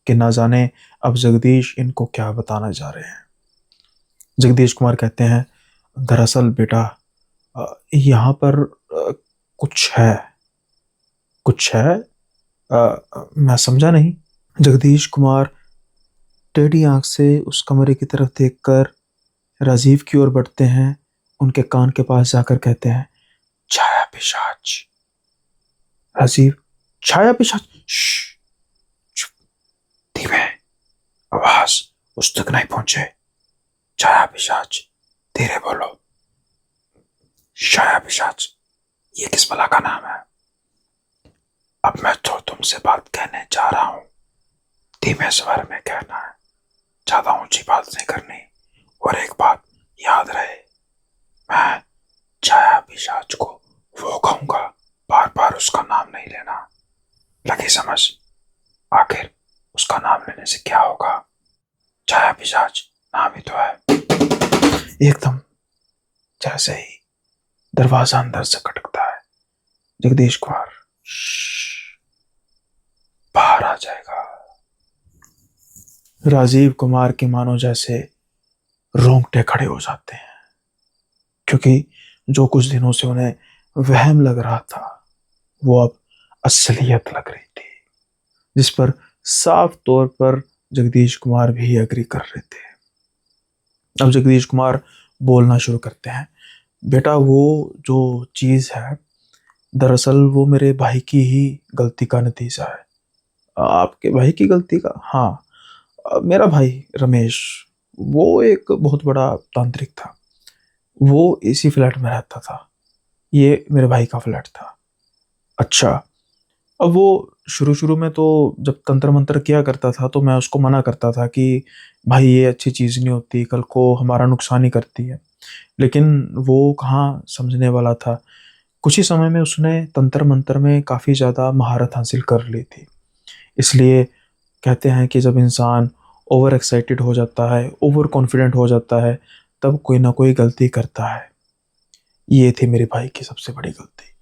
कि ना जाने अब जगदीश इनको क्या बताना जा रहे हैं। जगदीश कुमार कहते हैं दरअसल बेटा यहाँ पर कुछ है। कुछ है? मैं समझा नहीं। जगदीश कुमार टेढ़ी आंख से उस कमरे की तरफ देखकर राजीव की ओर बढ़ते हैं, उनके कान के पास जाकर कहते हैं छाया पिशाच। राजीव, छाया पिशाच? श्श, चुप, धीमे, आवाज उस तक नहीं पहुंचे। छाया पिशाच, धीरे बोलो। छाया पिशाच, ये किस भला का नाम है? अब मैं तो तुमसे बात कहने जा रहा हूं, धीमे स्वर में कहना है, ज्यादा ऊंची बात नहीं करनी। और एक बात याद रहे, मैं छाया पिशाच को वो कहूंगा, बार बार उसका नाम नहीं लेना। लगी समझ? आखिर उसका नाम लेने से क्या होगा? छाया पिशाच नाम ही तो है। एकदम जैसे ही दरवाजा अंदर से खटकता है, जगदीश कुमार बाहर आ जाएगा। राजीव कुमार की मानो जैसे रोंगटे खड़े हो जाते हैं, क्योंकि जो कुछ दिनों से उन्हें वहम लग रहा था वो अब असलियत लग रही थी, जिस पर साफ तौर पर जगदीश कुमार भी एग्री कर रहे थे। अब जगदीश कुमार बोलना शुरू करते हैं बेटा वो जो चीज़ है दरअसल वो मेरे भाई की ही गलती का नतीजा है। आपके भाई की गलती का? हाँ, मेरा भाई रमेश, वो एक बहुत बड़ा तांत्रिक था। वो इसी फ्लैट में रहता था, ये मेरे भाई का फ्लैट था। अच्छा, अब वो शुरू शुरू में तो जब तंत्र मंत्र किया करता था तो मैं उसको मना करता था कि भाई ये अच्छी चीज़ नहीं होती, कल को हमारा नुकसान ही करती है। लेकिन वो कहाँ समझने वाला था। कुछ ही समय में उसने तंत्र मंत्र में काफ़ी ज़्यादा महारत हासिल कर ली थी। इसलिए कहते हैं कि जब इंसान ओवर एक्साइटेड हो जाता है, ओवर कॉन्फिडेंट हो जाता है, तब कोई ना कोई गलती करता है। ये थी मेरे भाई की सबसे बड़ी गलती।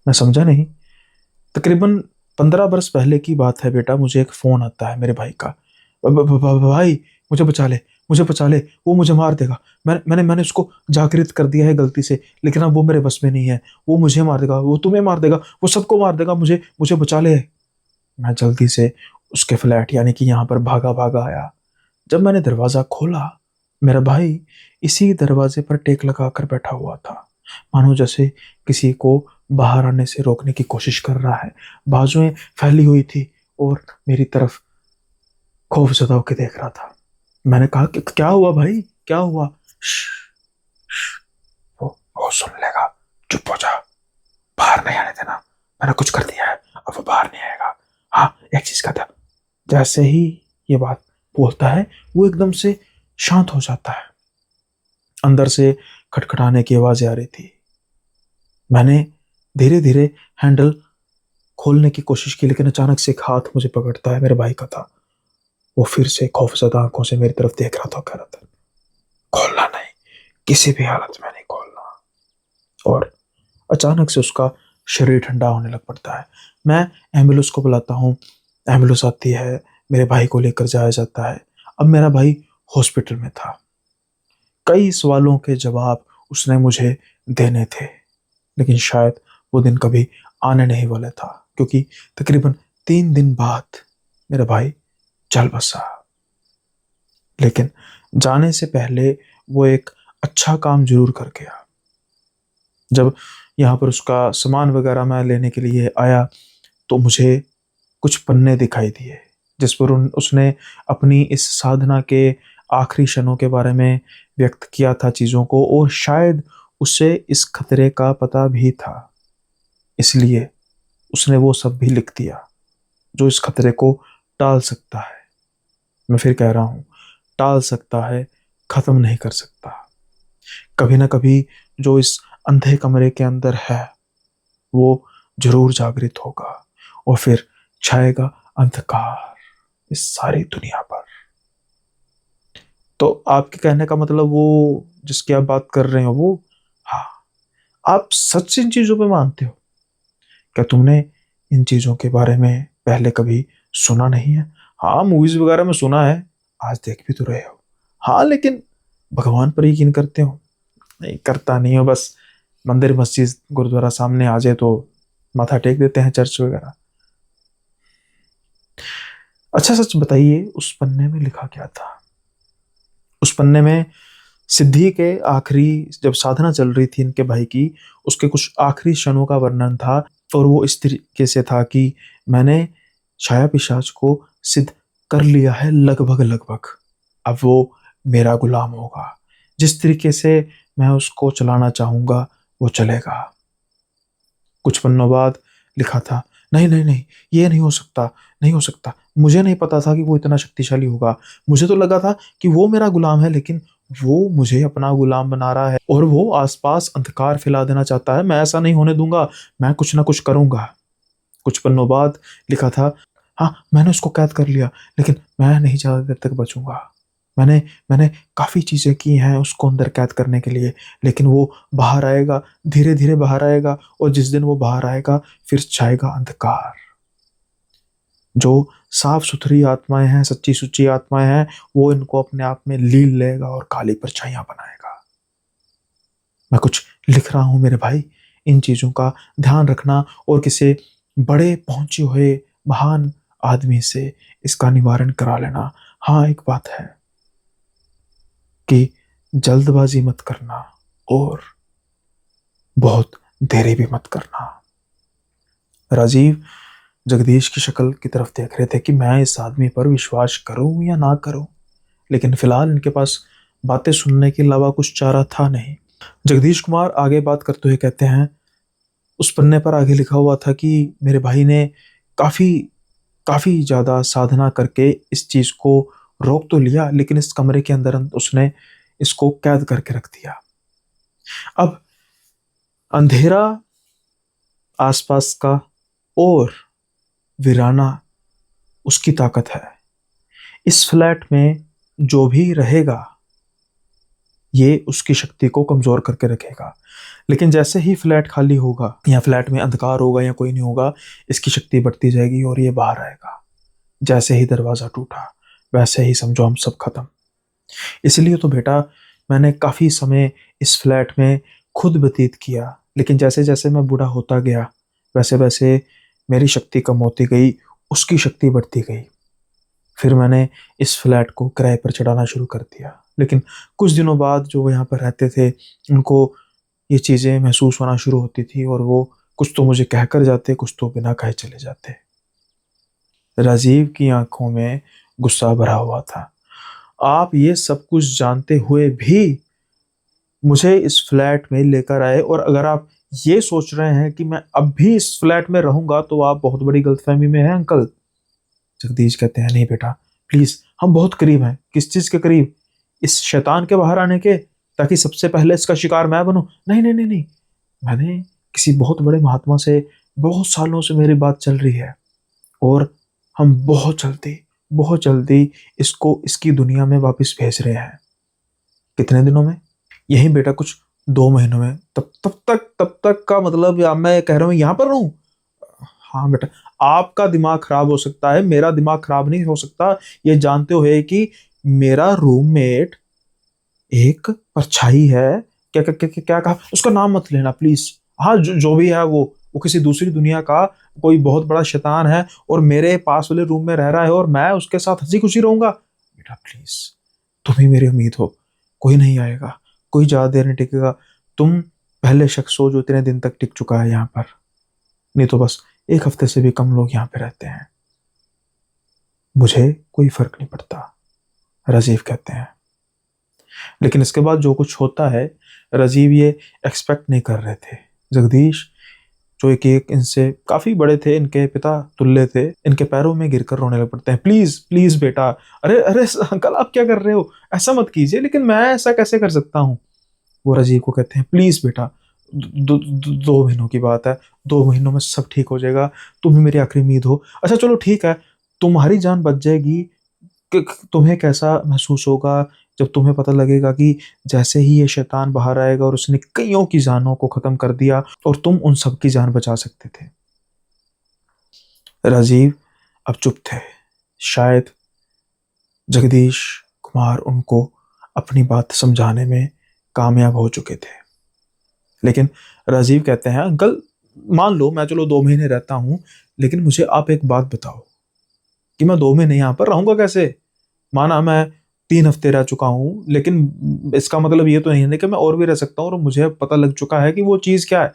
मैं समझा नहीं। तकरीबन 15 बरस पहले की बात है बेटा, मुझे एक फ़ोन आता है मेरे भाई का। भाई मुझे बचा ले, मुझे बचा ले, वो मुझे मार देगा। मैंने मैंने उसको जागृत कर दिया है गलती से, लेकिन अब वो मेरे बस में नहीं है। वो मुझे मार देगा, वो तुम्हें मार देगा, वो सबको मार देगा, मुझे मुझे बचा ले। मैं जल्दी से उसके फ्लैट यानी कि यहाँ पर भागा भागा आया। जब मैंने दरवाज़ा खोला, मेरा भाई इसी दरवाजे पर टेक लगा कर बैठा हुआ था, मानो जैसे किसी को बाहर आने से रोकने की कोशिश कर रहा है। बाजुएं फैली हुई थी और मेरी तरफ खौफजदा होकर देख रहा था। मैंने कहा कि क्या हुआ भाई, क्या हुआ? "श्श, श्श, वो सुन लेगा, चुप हो जा, बाहर नहीं आने देना। मैंने कुछ कर दिया है, अब वो बाहर नहीं आएगा। हाँ, एक चीज का था।" जैसे ही ये बात बोलता है, वो एकदम से शांत हो जाता है। अंदर से खटखटाने की आवाजें आ रही थी। मैंने धीरे धीरे हैंडल खोलने की कोशिश की, लेकिन अचानक से एक हाथ मुझे पकड़ता है, मेरे भाई का था। वो फिर से खौफजदा आंखों से मेरी तरफ देख रहा था, कह रहा था खोलना नहीं, किसी भी हालत में नहीं खोलना। और अचानक से उसका शरीर ठंडा होने लग पड़ता है। मैं एम्बुलेंस को बुलाता हूँ, एम्बुलेंस आती है, मेरे भाई को लेकर जाया जाता है। अब मेरा भाई हॉस्पिटल में था। कई सवालों के जवाब उसने मुझे देने थे, लेकिन शायद वो दिन कभी आने नहीं वाला था, क्योंकि तकरीबन 3 दिन बाद मेरा भाई चल बसा। लेकिन जाने से पहले वो एक अच्छा काम जरूर कर गया। जब यहाँ पर उसका सामान वगैरह मैं लेने के लिए आया, तो मुझे कुछ पन्ने दिखाई दिए, जिस पर उसने अपनी इस साधना के आखिरी क्षणों के बारे में व्यक्त किया था चीज़ों को, और शायद उसे इस खतरे का पता भी था। इसलिए उसने वो सब भी लिख दिया जो इस खतरे को टाल सकता है। मैं फिर कह रहा हूँ, टाल सकता है, खत्म नहीं कर सकता। कभी ना कभी जो इस अंधे कमरे के अंदर है, वो जरूर जागृत होगा और फिर छाएगा अंधकार इस सारी दुनिया पर। तो आपके कहने का मतलब वो जिसकी आप बात कर रहे हो वो? हाँ। आप सच इन चीजों पे मानते हो? क्या तुमने इन चीजों के बारे में पहले कभी सुना नहीं है? हाँ, मूवीज वगैरह में सुना है, आज देख भी तो रहे हो। हाँ, लेकिन भगवान पर यकीन करते हो? नहीं, करता नहीं हो, बस मंदिर मस्जिद गुरुद्वारा सामने आ जाए तो माथा टेक देते हैं, चर्च वगैरह। अच्छा सच बताइए, उस पन्ने में लिखा क्या था? उस पन्ने में सिद्धि के आखिरी, जब साधना चल रही थी इनके भाई की, उसके कुछ आखिरी क्षणों का वर्णन था। और वो इस तरीके से था कि मैंने छाया पिशाच को सिद्ध कर लिया है लगभग लगभग। अब वो मेरा गुलाम होगा। जिस तरीके से मैं उसको चलाना चाहूंगा वो चलेगा। कुछ पन्नों बाद लिखा था, नहीं नहीं नहीं, ये नहीं हो सकता, नहीं हो सकता। मुझे नहीं पता था कि वो इतना शक्तिशाली होगा। मुझे तो लगा था कि वो मेरा गुलाम है, लेकिन वो मुझे अपना गुलाम बना रहा है और वो आसपास अंधकार फैला देना चाहता है। मैं ऐसा नहीं होने दूंगा, मैं कुछ ना कुछ करूंगा। कुछ पन्नों बाद लिखा था, हाँ मैंने उसको कैद कर लिया, लेकिन मैं नहीं ज़्यादा देर तक बचूंगा। मैंने मैंने काफ़ी चीज़ें की हैं उसको अंदर कैद करने के लिए, लेकिन वो बाहर आएगा, धीरे धीरे बाहर आएगा, और जिस दिन वो बाहर आएगा फिर छाएगा अंधकार। जो साफ सुथरी आत्माएं हैं, सच्ची सुच्ची आत्माएं हैं, वो इनको अपने आप में लील लेगा और काली परछाइयां बनाएगा। मैं कुछ लिख रहा हूं मेरे भाई, इन चीज़ों का ध्यान रखना और किसी बड़े पहुंचे हुए महान आदमी से इसका निवारण करा लेना। हाँ, एक बात है कि जल्दबाजी मत करना और बहुत देरी भी मत करना। राजीव जगदीश की शक्ल की तरफ देख रहे थे कि मैं इस आदमी पर विश्वास करूं या ना करूं, लेकिन फिलहाल इनके पास बातें सुनने के अलावा कुछ चारा था नहीं। जगदीश कुमार आगे बात करते हुए कहते हैं, उस पन्ने पर आगे लिखा हुआ था कि मेरे भाई ने काफ़ी काफ़ी ज़्यादा साधना करके इस चीज़ को रोक तो लिया, लेकिन इस कमरे के अंदर उसने इसको कैद करके रख दिया। अब अंधेरा आसपास का और वीराना उसकी ताकत है। इस फ्लैट में जो भी रहेगा ये उसकी शक्ति को कमजोर करके रखेगा, लेकिन जैसे ही फ्लैट खाली होगा या फ्लैट में अंधकार होगा या कोई नहीं होगा, इसकी शक्ति बढ़ती जाएगी और ये बाहर आएगा। जैसे ही दरवाजा टूटा वैसे ही समझो हम सब खत्म। इसलिए तो बेटा मैंने काफी समय इस फ्लैट में खुद व्यतीत किया, लेकिन जैसे जैसे मैं बूढ़ा होता गया वैसे वैसे मेरी शक्ति कम होती गई, उसकी शक्ति बढ़ती गई। फिर मैंने इस फ्लैट को किराए पर चढ़ाना शुरू कर दिया, लेकिन कुछ दिनों बाद जो यहाँ पर रहते थे उनको ये चीज़ें महसूस होना शुरू होती थी और वो कुछ तो मुझे कह कर जाते, कुछ तो बिना कहे चले जाते। राजीव की आंखों में गुस्सा भरा हुआ था। आप ये सब कुछ जानते हुए भी मुझे इस फ्लैट में लेकर आए, और अगर आप ये सोच रहे हैं कि मैं अब भी इस फ्लैट में रहूंगा तो आप बहुत बड़ी गलतफहमी में हैं अंकल। जगदीश कहते हैं नहीं बेटा प्लीज, हम बहुत करीब हैं। किस चीज के करीब? इस शैतान के बाहर आने के, ताकि सबसे पहले इसका शिकार मैं बनूं? नहीं नहीं नहीं नहीं, मैंने किसी बहुत बड़े महात्मा से बहुत सालों से मेरी बात चल रही है, और हम बहुत जल्दी इसको इसकी दुनिया में वापस भेज रहे हैं। कितने दिनों में? यही बेटा कुछ 2 महीनों में। तब तक का मतलब या मैं कह रहा हूँ यहाँ पर रहूं? हाँ बेटा, आपका दिमाग खराब हो सकता है, मेरा दिमाग खराब नहीं हो सकता। ये जानते हुए कि मेरा रूममेट एक परछाई है। क्या कहा? उसका नाम मत लेना प्लीज। हाँ, जो भी है वो किसी दूसरी दुनिया का कोई बहुत बड़ा शैतान है और मेरे पास वाले रूम में रह रहा है और मैं उसके साथ हंसी खुशी रहूंगा। बेटा प्लीज, तुम ही मेरी उम्मीद हो। कोई नहीं आएगा, कोई ज्यादा देर नहीं टिकेगा। तुम पहले शख्स हो जो इतने दिन तक टिक चुका है यहाँ पर, नहीं तो बस 1 हफ्ते से भी कम लोग यहाँ पे रहते हैं। मुझे कोई फर्क नहीं पड़ता, राजीव कहते हैं। लेकिन इसके बाद जो कुछ होता है, राजीव ये एक्सपेक्ट नहीं कर रहे थे। जगदीश जो एक इनसे काफी बड़े थे, इनके पिता तुल्य थे, इनके पैरों में गिरकर रोने लग पड़ते हैं। प्लीज प्लीज बेटा। अरे अरे अंकल आप क्या कर रहे हो? ऐसा मत कीजिए। लेकिन मैं ऐसा कैसे कर सकता हूँ? वो राजीव को कहते हैं प्लीज बेटा, 2 महीनों की बात है, 2 महीनों में सब ठीक हो जाएगा। तुम ही मेरी आखिरी उम्मीद हो। अच्छा चलो ठीक है, तुम्हारी जान बच जाएगी। तुम्हें कैसा महसूस होगा जब तुम्हें पता लगेगा कि जैसे ही ये शैतान बाहर आएगा और उसने कईयों की जानों को खत्म कर दिया और तुम उन सब की जान बचा सकते थे। राजीव अब चुप थे। शायद जगदीश कुमार उनको अपनी बात समझाने में कामयाब हो चुके थे। लेकिन राजीव कहते हैं अंकल मान लो मैं चलो 2 महीने रहता हूं, लेकिन मुझे आप एक बात बताओ कि मैं 2 महीने यहां पर रहूंगा कैसे? माना मैं 3 हफ्ते रह चुका हूँ, लेकिन इसका मतलब ये तो नहीं है कि मैं और भी रह सकता हूँ और मुझे पता लग चुका है कि वो चीज़ क्या है।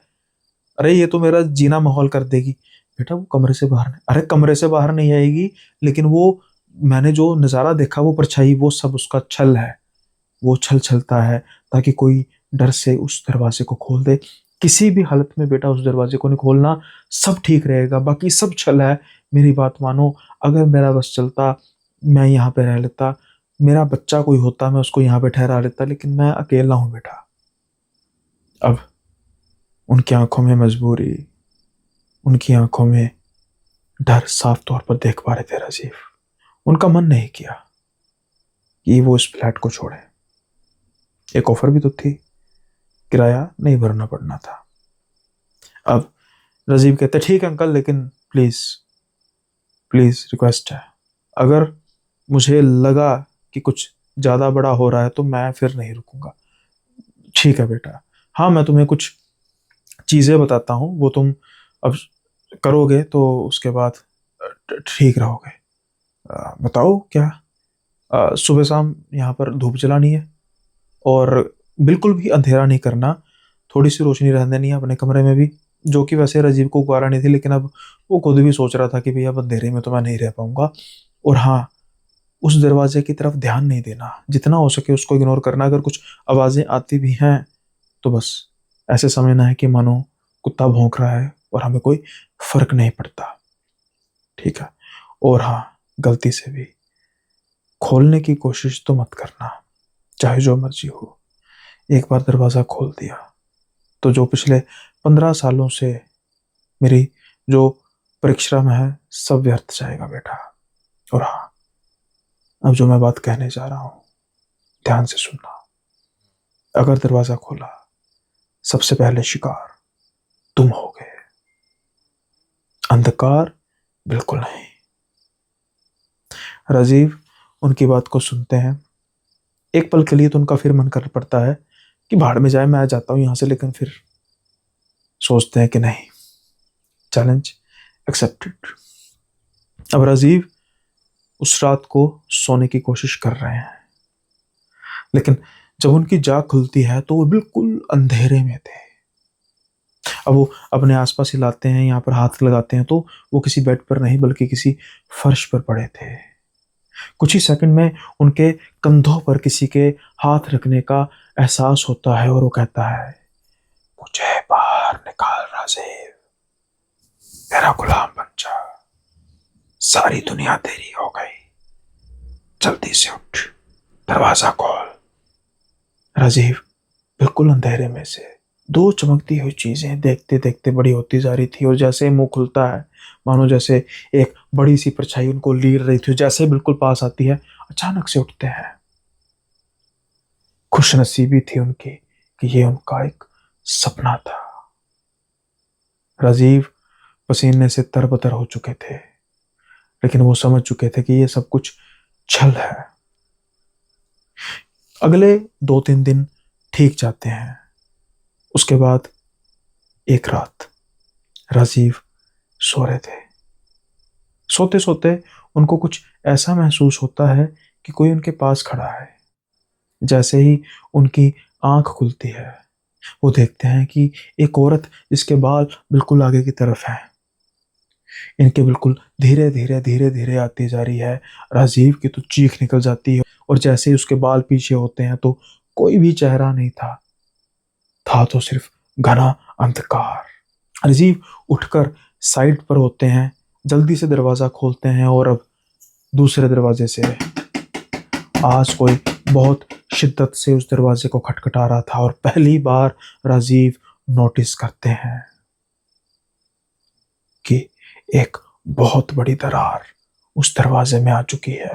अरे ये तो मेरा जीना माहौल कर देगी। बेटा वो कमरे से बाहर नहीं, अरे कमरे से बाहर नहीं आएगी, लेकिन वो मैंने जो नज़ारा देखा वो परछाई, वो सब उसका छल है। वो छल छलता है ताकि कोई डर से उस दरवाजे को खोल दे। किसी भी हालत में बेटा उस दरवाजे को नहीं खोलना, सब ठीक रहेगा, बाकी सब छल है। मेरी बात मानो, अगर मेरा बस चलता मैं यहाँ पे रह लेता, मेरा बच्चा कोई होता मैं उसको यहाँ पे ठहरा लेता, लेकिन मैं अकेला हूँ बेटा। अब उनकी आंखों में मजबूरी, उनकी आंखों में डर साफ तौर पर देख पा रहे थे राजीव। उनका मन नहीं किया कि वो इस फ्लैट को छोड़े। एक ऑफर भी तो थी, किराया नहीं भरना पड़ना था। अब राजीव कहते ठीक है अंकल, लेकिन प्लीज प्लीज रिक्वेस्ट है, अगर मुझे लगा कि कुछ ज्यादा बड़ा हो रहा है तो मैं फिर नहीं रुकूंगा। ठीक है बेटा, हाँ मैं तुम्हें कुछ चीजें बताता हूँ, वो तुम अब करोगे तो उसके बाद ठीक रहोगे। बताओ क्या? सुबह शाम यहाँ पर धूप जलानी है और बिल्कुल भी अंधेरा नहीं करना, थोड़ी सी रोशनी रहने देनी है अपने कमरे में भी, जो कि वैसे राजीव को गवारा नहीं थी, लेकिन अब वो खुद भी सोच रहा था कि भैया अब अंधेरे में तो मैं नहीं रह पाऊंगा। और हाँ, उस दरवाजे की तरफ ध्यान नहीं देना, जितना हो सके उसको इग्नोर करना। अगर कुछ आवाजें आती भी हैं तो बस ऐसे समझना है कि मानो कुत्ता भौंक रहा है और हमें कोई फर्क नहीं पड़ता। ठीक है, और हाँ, गलती से भी खोलने की कोशिश तो मत करना, चाहे जो मर्जी हो। एक बार दरवाज़ा खोल दिया तो जो पिछले 15 सालों से मेरी जो परिश्रम है सब व्यर्थ जाएगा बेटा। और हाँ, अब जो मैं बात कहने जा रहा हूँ ध्यान से सुनना। अगर दरवाज़ा खोला, सबसे पहले शिकार तुम होगे, अंधकार बिल्कुल नहीं। राजीव उनकी बात को सुनते हैं। एक पल के लिए तो उनका फिर मन कर पड़ता है कि भाड़ में जाए, मैं आ जाता हूँ यहाँ से, लेकिन फिर सोचते हैं कि नहीं, चैलेंज एक्सेप्टेड। अब राजीव उस रात को सोने की कोशिश कर रहे हैं, लेकिन जब उनकी जाग खुलती है तो वो बिल्कुल अंधेरे में थे। अब वो अपने आसपास हिलाते हैं, यहाँ पर हाथ लगाते हैं तो वो किसी बेड पर नहीं बल्कि किसी फर्श पर पड़े थे। कुछ ही सेकंड में उनके कंधों पर किसी के हाथ रखने का एहसास होता है और वो कहता है, मुझे बाहर निकाल राजीव, मेरा गुलाम बन जा, सारी दुनिया तेरी हो गई, जल्दी से उठ, दरवाजा खोल। राजीव बिल्कुल अंधेरे में से दो चमकती हुई चीजें देखते देखते बड़ी होती जा रही थी, और जैसे मुंह खुलता है मानो जैसे एक बड़ी सी परछाई उनको लीर रही थी। जैसे बिल्कुल पास आती है, अचानक से उठते हैं। खुशनसीबी थी उनकी कि ये उनका एक सपना था। राजीव पसीने से तरबतर हो चुके थे, लेकिन वो समझ चुके थे कि ये सब कुछ छल है। अगले 2-3 दिन ठीक जाते हैं। उसके बाद एक रात राजीव सो रहे थे। सोते सोते उनको कुछ ऐसा महसूस होता है कि कोई उनके पास खड़ा है। जैसे ही उनकी आंख खुलती है, वो देखते हैं कि एक औरत जिसके बाल बिल्कुल आगे की तरफ हैं, इनके बिल्कुल धीरे धीरे धीरे धीरे आती जा रही है। राजीव की तो चीख निकल जाती है, और जैसे ही उसके बाल पीछे होते हैं तो कोई भी चेहरा नहीं था तो सिर्फ घना अंधकार। राजीव उठकर साइड पर होते हैं, जल्दी से दरवाजा खोलते हैं, और अब दूसरे दरवाजे से आज कोई बहुत शिद्दत से उस दरवाजे को खटखटा रहा था, और पहली बार राजीव नोटिस करते हैं कि एक बहुत बड़ी दरार उस दरवाजे में आ चुकी है।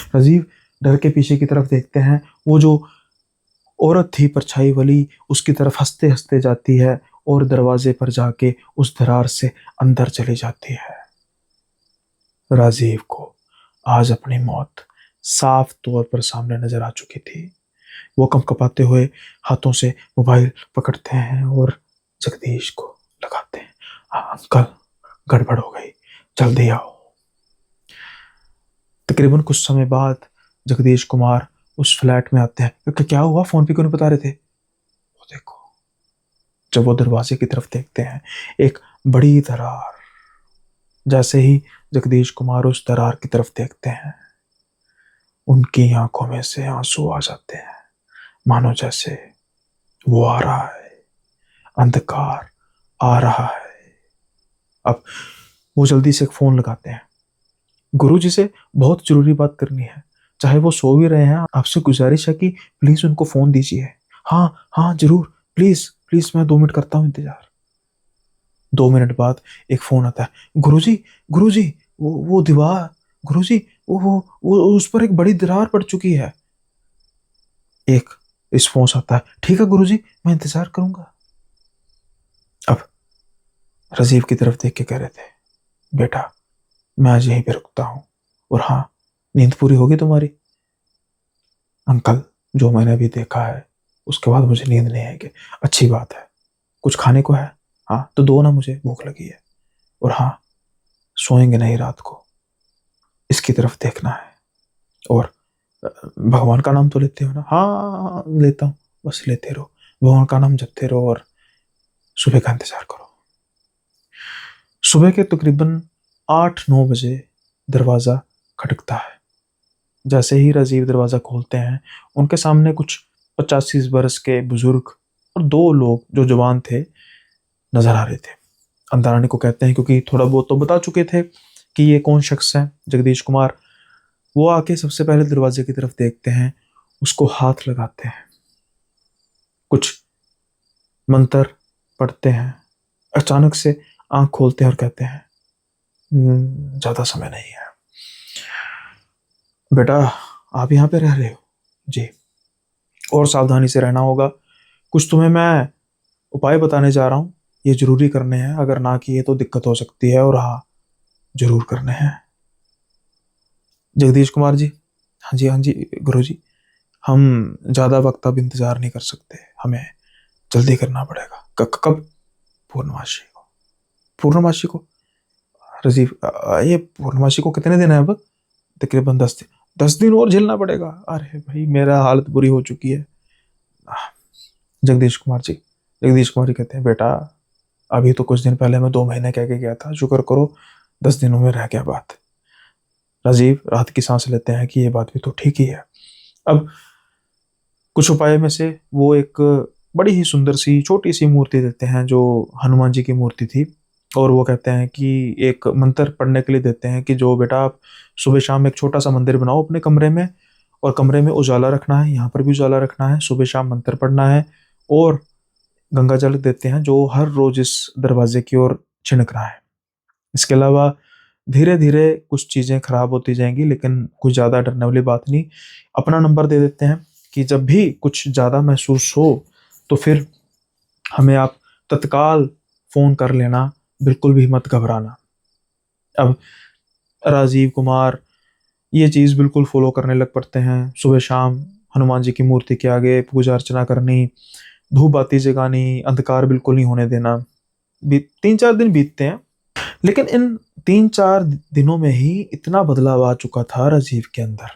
राजीव डर के पीछे की तरफ देखते हैं। वो जो औरत थी परछाई वाली, उसकी तरफ हंसते हंसते जाती है और दरवाजे पर जाके उस दरार से अंदर चली जाती है। राजीव को आज अपनी मौत साफ तौर पर सामने नजर आ चुकी थी। वो कंपकपाते हुए हाथों से मोबाइल पकड़ते हैं और जगदीश को लगाते हैं। अंकल, गड़बड़ हो गई, जल्दी आओ। तकरीबन कुछ समय बाद जगदीश कुमार उस फ्लैट में आते हैं। क्योंकि क्या हुआ, फोन पे क्यों नहीं बता रहे थे? वो देखो, जब वो दरवाजे की तरफ देखते हैं, एक बड़ी दरार। जैसे ही जगदीश कुमार उस दरार की तरफ देखते हैं, उनकी आंखों में से आंसू आ जाते हैं, मानो जैसे वो आ रहा है, अंधकार आ रहा है। अब वो जल्दी से एक फोन लगाते हैं। गुरुजी से बहुत जरूरी बात करनी है, चाहे वो सो भी रहे हैं, आपसे गुजारिश है कि प्लीज उनको फोन दीजिए। हाँ हाँ जरूर, प्लीज प्लीज, मैं 2 मिनट करता हूँ इंतजार। 2 मिनट बाद एक फोन आता है। गुरुजी, गुरुजी, वो दीवार, गुरुजी, वो उस पर एक बड़ी दरार पड़ चुकी है। एक रिस्पॉन्स आता है, ठीक है गुरुजी, मैं इंतजार करूंगा। अब राजीव की तरफ देख के कह रहे थे, बेटा मैं आज यहीं पे रुकता हूँ, और हाँ, नींद पूरी होगी तुम्हारी? अंकल, जो मैंने अभी देखा है उसके बाद मुझे नींद नहीं आएगी। अच्छी बात है, कुछ खाने को है? हाँ तो दो ना, मुझे भूख लगी है। और हाँ, सोएंगे नहीं रात को, इसकी तरफ देखना है। और भगवान का नाम तो लेते हो ना? हाँ लेता हूँ, बस लेते रहो, भगवान का नाम जपते रहो और सुबह का इंतजार करो। सुबह के तकरीबन 8-9 बजे दरवाज़ा खटकता है। जैसे ही राजीव दरवाज़ा खोलते हैं, उनके सामने कुछ 85 बरस के बुजुर्ग और 2 लोग जो जवान थे नजर आ रहे थे। अंदर आने को कहते हैं, क्योंकि थोड़ा बहुत तो बता चुके थे कि ये कौन शख्स है। जगदीश कुमार वो आके सबसे पहले दरवाजे की तरफ देखते हैं, उसको हाथ लगाते हैं, कुछ मंत्र पढ़ते हैं, अचानक से आंख खोलते हैं और कहते हैं ज्यादा समय नहीं है बेटा, आप यहाँ पे रह रहे हो जी, और सावधानी से रहना होगा। कुछ तुम्हें मैं उपाय बताने जा रहा हूँ, ये जरूरी करने हैं, अगर ना किए तो दिक्कत हो सकती है, और हाँ जरूर करने हैं। जगदीश कुमार जी, हाँ जी हाँ जी गुरु जी, हम ज़्यादा वक्त अब इंतज़ार नहीं कर सकते, हमें जल्दी करना पड़ेगा। कब? पूर्णमासी को। पूर्णमासी को? रजीव, ये पूर्णमासी को कितने दिन है अब? तकरीबन 10 दिन। 10 दिन और झेलना पड़ेगा? अरे भाई मेरा हालत बुरी हो चुकी है। जगदीश कुमार जी, जगदीश कुमार जी कहते हैं बेटा, अभी तो कुछ दिन पहले मैं 2 महीने कह के गया था, शुक्र करो 10 दिनों में रह गया बात। राजीव राहत की सांस लेते हैं कि ये बात भी तो ठीक ही है। अब कुछ उपाय में से वो एक बड़ी ही सुंदर सी छोटी सी मूर्ति देते हैं, जो हनुमान जी की मूर्ति थी, और वो कहते हैं कि एक मंत्र पढ़ने के लिए देते हैं कि जो बेटा आप सुबह शाम एक छोटा सा मंदिर बनाओ अपने कमरे में, और कमरे में उजाला रखना है, यहाँ पर भी उजाला रखना है, सुबह शाम मंत्र पढ़ना है, और गंगा जल देते हैं जो हर रोज इस दरवाजे की ओर छिड़कना है। इसके अलावा धीरे धीरे कुछ चीज़ें खराब होती जाएंगी, लेकिन कुछ ज़्यादा डरने वाली बात नहीं। अपना नंबर दे देते हैं कि जब भी कुछ ज़्यादा महसूस हो तो फिर हमें आप तत्काल फ़ोन कर लेना, बिल्कुल भी मत घबराना। अब राजीव कुमार ये चीज़ बिल्कुल फॉलो करने लग पड़ते हैं। सुबह शाम हनुमान जी की मूर्ति के आगे पूजा अर्चना करनी, धूप बाती जगानी, अंधकार बिल्कुल नहीं होने देना। 3-4 दिन बीतते हैं, लेकिन इन 3-4 दिनों में ही इतना बदलाव आ चुका था राजीव के अंदर।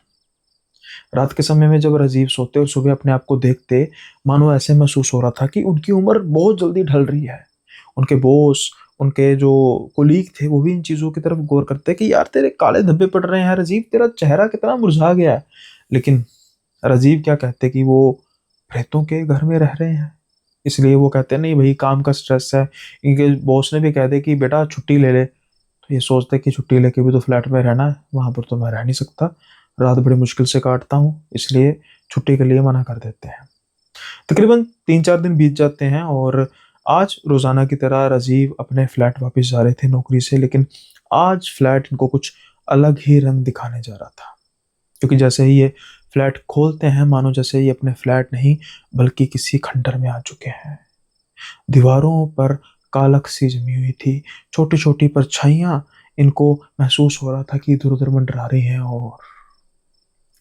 रात के समय में जब राजीव सोते और सुबह अपने आप को देखते, मानो ऐसे महसूस हो रहा था कि उनकी उम्र बहुत जल्दी ढल रही है। उनके बॉस, उनके जो कोलीग थे, वो भी इन चीज़ों की तरफ गौर करते कि यार तेरे काले धब्बे पड़ रहे हैं राजीव, तेरा चेहरा कितना मुरझा गया है। लेकिन राजीव क्या कहते कि वो प्रेतों के घर में रह रहे हैं, इसलिए वो कहते हैं नहीं भाई काम का स्ट्रेस है। इनके बॉस ने भी कह दे कि बेटा छुट्टी ले ले, तो ये सोचते कि छुट्टी लेके भी तो फ्लैट में रहना है, वहां पर तो मैं रह नहीं सकता, रात बड़ी मुश्किल से काटता हूँ, इसलिए छुट्टी के लिए मना कर देते हैं। तकरीबन 3-4 दिन बीत जाते हैं, और आज रोजाना की तरह राजीव अपने फ्लैट वापस जा रहे थे नौकरी से, लेकिन आज फ्लैट इनको कुछ अलग ही रंग दिखाने जा रहा था। क्योंकि जैसे ही ये फ्लैट खोलते हैं, मानो जैसे ये अपने फ्लैट नहीं बल्कि किसी खंडर में आ चुके हैं। दीवारों पर कालक सी जमी हुई थी, छोटी छोटी परछाइयां इनको महसूस हो रहा था कि इधर उधर मंडरा रही हैं, और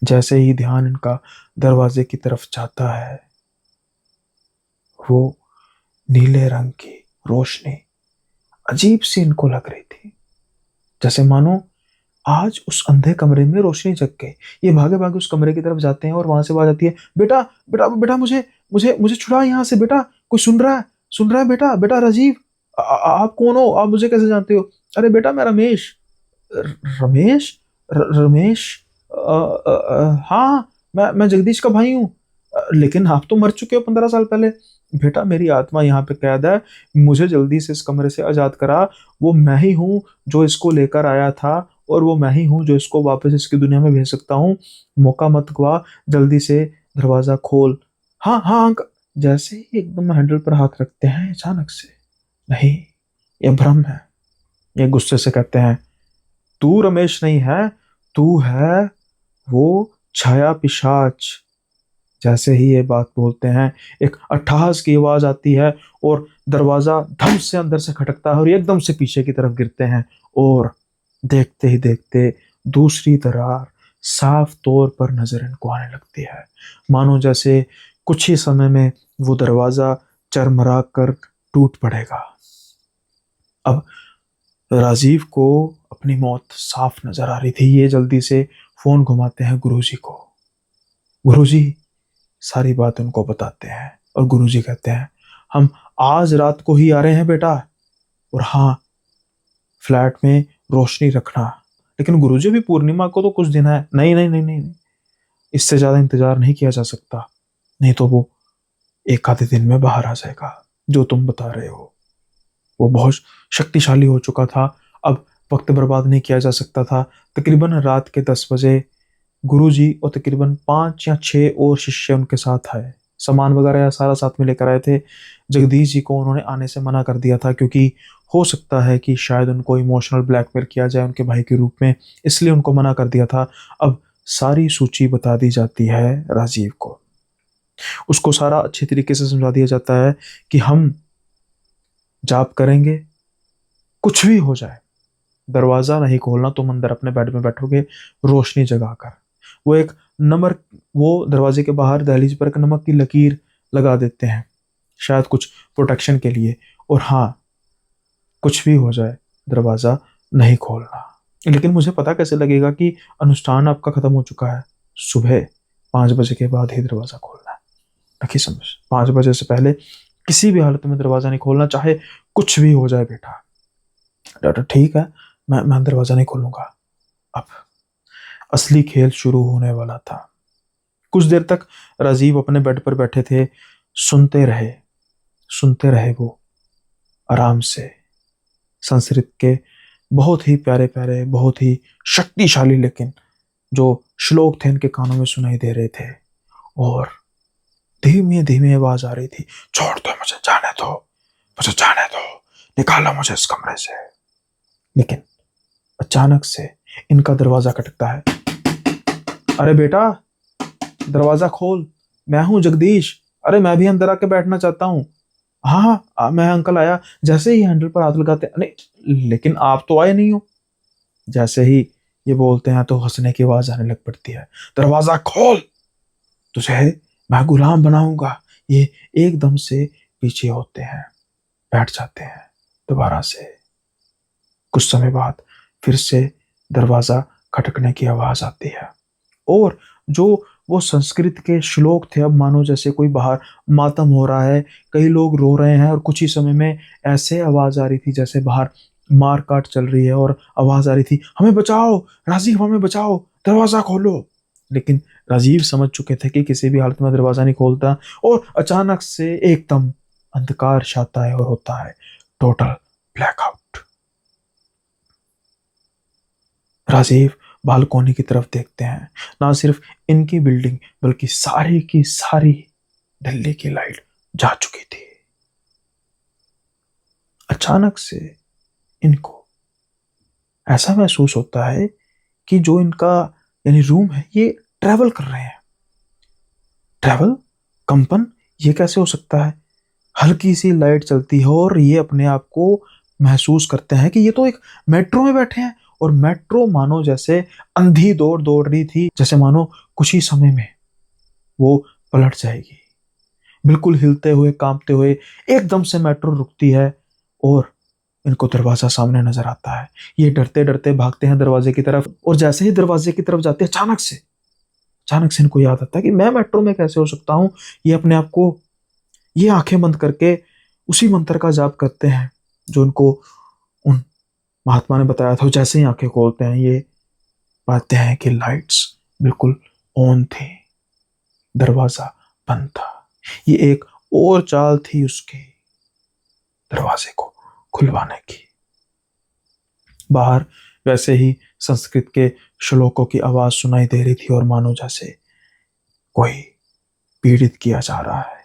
जैसे ही ध्यान इनका दरवाजे की तरफ जाता है, वो नीले रंग की रोशनी अजीब सी इनको लग रही थी, जैसे मानो आज उस अंधे कमरे में रोशनी जग गई। ये भागे भागे उस कमरे की तरफ जाते हैं, और वहां से आवाज आती है, बेटा बेटा बेटा, मुझे मुझे मुझे छुड़ा यहाँ से बेटा, कोई सुन रहा है? सुन रहा है बेटा? बेटा राजीव, आप कौन हो? आप मुझे कैसे जानते हो? अरे बेटा मैं रमेश। रमेश? रमेश? हाँ, मैं जगदीश का भाई हूँ। लेकिन आप तो मर चुके हो 15 साल पहले। बेटा मेरी आत्मा यहाँ पे कैद है, मुझे जल्दी से इस कमरे से आजाद करा। वो मैं ही हूँ जो इसको लेकर आया था, और वो मैं ही हूँ जो इसको वापस इसकी दुनिया में भेज सकता हूँ। मौका मत गवा, जल्दी से दरवाजा खोल। हाँ हाँ जैसे ही एकदम हैंडल पर हाथ रखते हैं, अचानक से, नहीं, ये भ्रम है। ये गुस्से से कहते हैं, तू रमेश नहीं है, तू है वो छाया पिशाच। जैसे ही ये बात बोलते हैं, एक अट्टहास की आवाज आती है, और दरवाजा धम से अंदर से खटकता है, और एकदम से पीछे की तरफ गिरते हैं, और देखते ही देखते दूसरी दरार साफ तौर पर नजर इनको आने लगती है, मानो जैसे कुछ ही समय में वो दरवाजा चरमरा कर टूट पड़ेगा। अब राजीव को अपनी मौत साफ नजर आ रही थी। ये जल्दी से फोन घुमाते हैं गुरुजी को। गुरुजी सारी बात उनको बताते हैं, और गुरुजी कहते हैं, हम आज रात को ही आ रहे हैं बेटा, और हाँ फ्लैट में रोशनी रखना। लेकिन गुरुजी भी पूर्णिमा को तो कुछ दिन है। नहीं नहीं नहीं नहीं, इससे ज्यादा इंतजार नहीं किया जा सकता, नहीं तो वो एक आधे दिन में बाहर आ जाएगा। जो तुम बता रहे हो वो बहुत शक्तिशाली हो चुका था, अब वक्त बर्बाद नहीं किया जा सकता था। तकरीबन रात के 10 बजे गुरुजी और तकरीबन 5 या 6 और शिष्य उनके साथ आए। सामान वगैरह सारा साथ में लेकर आए थे। जगदीश जी को उन्होंने आने से मना कर दिया था, क्योंकि हो सकता है कि शायद उनको इमोशनल ब्लैकमेल किया जाए उनके भाई के रूप में, इसलिए उनको मना कर दिया था। अब सारी सूची बता दी जाती है राजीव को। उसको सारा अच्छी तरीके से समझा दिया जाता है कि हम जाप करेंगे, कुछ भी हो जाए दरवाजा नहीं खोलना, तुम अंदर अपने बेड में बैठोगे रोशनी जगाकर। वो एक नंबर, वो दरवाजे के बाहर दहलीज पर एक नमक की लकीर लगा देते हैं, शायद कुछ प्रोटेक्शन के लिए। और हाँ, कुछ भी हो जाए दरवाजा नहीं खोलना। लेकिन मुझे पता कैसे लगेगा कि अनुष्ठान आपका खत्म हो चुका है? सुबह 5 बजे के बाद ही दरवाजा खोलना है। रखी समझ, 5 बजे से पहले किसी भी हालत में दरवाजा नहीं खोलना, चाहे कुछ भी हो जाए। बेटा डॉक्टर ठीक है, मैं दरवाजा नहीं खोलूंगा। अब असली खेल शुरू होने वाला था। कुछ देर तक राजीव अपने बेड पर बैठे थे, सुनते रहे वो आराम से। संस्कृत के बहुत ही प्यारे प्यारे, बहुत ही शक्तिशाली लेकिन जो श्लोक थे इनके कानों में सुनाई दे रहे थे। और धीमे धीमे आवाज आ रही थी, छोड़ दो मुझे, जाने दो, मुझे जाने दो, निकालो मुझे इस कमरे से। लेकिन अचानक से इनका दरवाजा खटकता है। अरे बेटा दरवाजा खोल, मैं हूं जगदीश। अरे मैं भी अंदर आके बैठना चाहता हूँ। हाँ हाँ मैं अंकल आया। जैसे ही हैंडल पर हाथ लगाते, अरे लेकिन आप तो आए नहीं हो। जैसे ही ये बोलते हैं तो हंसने की आवाज आने लग पड़ती है। दरवाजा खोल, तुझे मैं गुलाम बनाऊंगा। ये एकदम से पीछे होते हैं, बैठ जाते हैं दोबारा से। कुछ समय बाद फिर से दरवाजा खटकने की आवाज आती है। और जो वो संस्कृत के श्लोक थे, अब मानो जैसे कोई बाहर मातम हो रहा है, कई लोग रो रहे हैं, और कुछ ही समय में ऐसे आवाज आ रही थी जैसे बाहर मार काट चल रही है। और आवाज आ रही थी, हमें बचाओ राजीव, हमें बचाओ, दरवाजा खोलो। लेकिन राजीव समझ चुके थे कि किसी भी हालत में दरवाजा नहीं खोलता। और अचानक से एकदम अंधकार छाता है और होता है टोटल ब्लैकआउट। राजीव बालकोनी की तरफ देखते हैं। ना सिर्फ इनकी बिल्डिंग बल्कि सारी की सारी दिल्ली की लाइट जा चुकी थी। अचानक से इनको ऐसा महसूस होता है कि जो इनका यानी रूम है ये ट्रैवल कर रहे हैं। ट्रैवल, कंपन, ये कैसे हो सकता है? हल्की सी लाइट चलती है और ये अपने आप को महसूस करते हैं कि ये तो एक मेट्रो में बैठे हैं। और मेट्रो मानो जैसे अंधी दौड़ दौड़ रही थी, जैसे मानो कुछ ही समय में वो पलट जाएगी। बिल्कुल हिलते हुए, कांपते हुए एकदम से मेट्रो रुकती है और इनको दरवाजा सामने नजर आता है। ये डरते डरते भागते हैं दरवाजे की तरफ। और जैसे ही दरवाजे की तरफ जाते हैं, अचानक से इनको याद आता है कि मैं मेट्रो में कैसे हो सकता हूँ। ये अपने आप को, ये आंखें बंद करके उसी मंत्र का जाप करते हैं जो उनको उन महात्मा ने बताया था। जैसे ही आंखें खोलते हैं ये पाते हैं कि लाइट्स बिल्कुल ऑन थी, दरवाजा बंद था। ये एक और चाल थी उसकी दरवाजे को खुलवाने की। बाहर वैसे ही संस्कृत के श्लोकों की आवाज सुनाई दे रही थी और मानो जैसे कोई पीड़ित किया जा रहा है।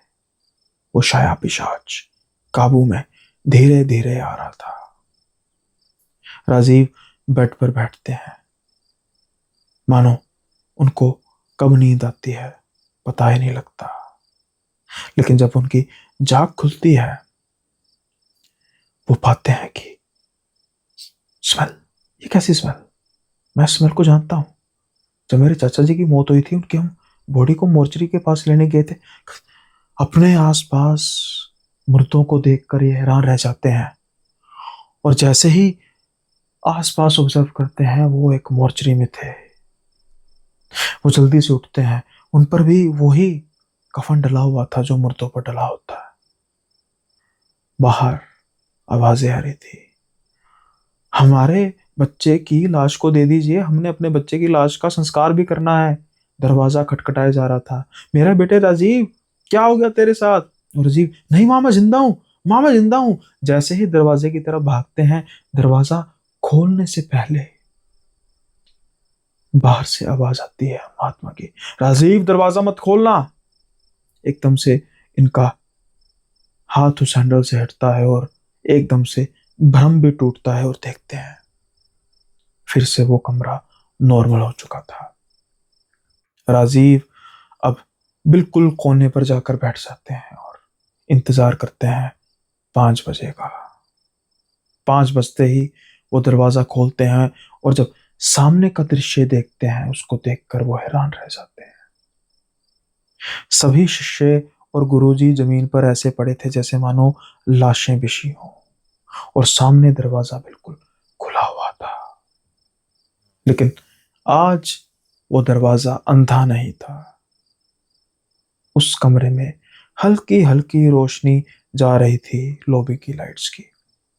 वो शाया पिशाच काबू में धीरे धीरे आ रहा था। राजीव बेड पर बैठते हैं, मानो उनको कब नींद आती है पता ही नहीं लगता। लेकिन जब उनकी जाग खुलती है वो पाते हैं कि स्मेल, ये कैसी स्मेल? मैं स्मेल को जानता हूं। जब मेरे चाचा जी की मौत हुई थी, उनकी हम बॉडी को मोर्चरी के पास लेने गए थे। अपने आसपास मुर्दों को देखकर ये हैरान रह जाते हैं। और जैसे ही आसपास ऑब्जर्व करते हैं, वो एक मोर्चरी में थे। वो जल्दी से उठते हैं। उन पर भी वही कफन डला हुआ था जो मुर्दों पर डला होता है। बाहर आवाजें आ रही थी, हमारे बच्चे की लाश को दे दीजिए, हमने अपने बच्चे की लाश का संस्कार भी करना है। दरवाजा खटखटाया जा रहा था। मेरा बेटे राजीव, क्या हो गया तेरे साथ? और राजीव, नहीं माँ मैं जिंदा हूं, माँ मैं जिंदा हूं। जैसे ही दरवाजे की तरफ भागते हैं, दरवाजा खोलने से पहले बाहर से आवाज आती है महात्मा की, राजीव दरवाजा मत खोलना। एकदम से इनका हाथ उस हैंडल से हटता है और एकदम से भ्रम भी टूटता है और देखते हैं फिर से वो कमरा नॉर्मल हो चुका था। राजीव अब बिल्कुल कोने पर जाकर बैठ जाते हैं और इंतजार करते हैं 5 बजे का। 5 बजते ही वो दरवाजा खोलते हैं और जब सामने का दृश्य देखते हैं उसको देखकर वो हैरान रह जाते हैं। सभी शिष्य और गुरुजी जमीन पर ऐसे पड़े थे जैसे मानो लाशें बिछी हों और सामने दरवाजा बिल्कुल खुला हुआ था। लेकिन आज वो दरवाजा अंधा नहीं था। उस कमरे में हल्की हल्की रोशनी जा रही थी लॉबी की लाइट्स की।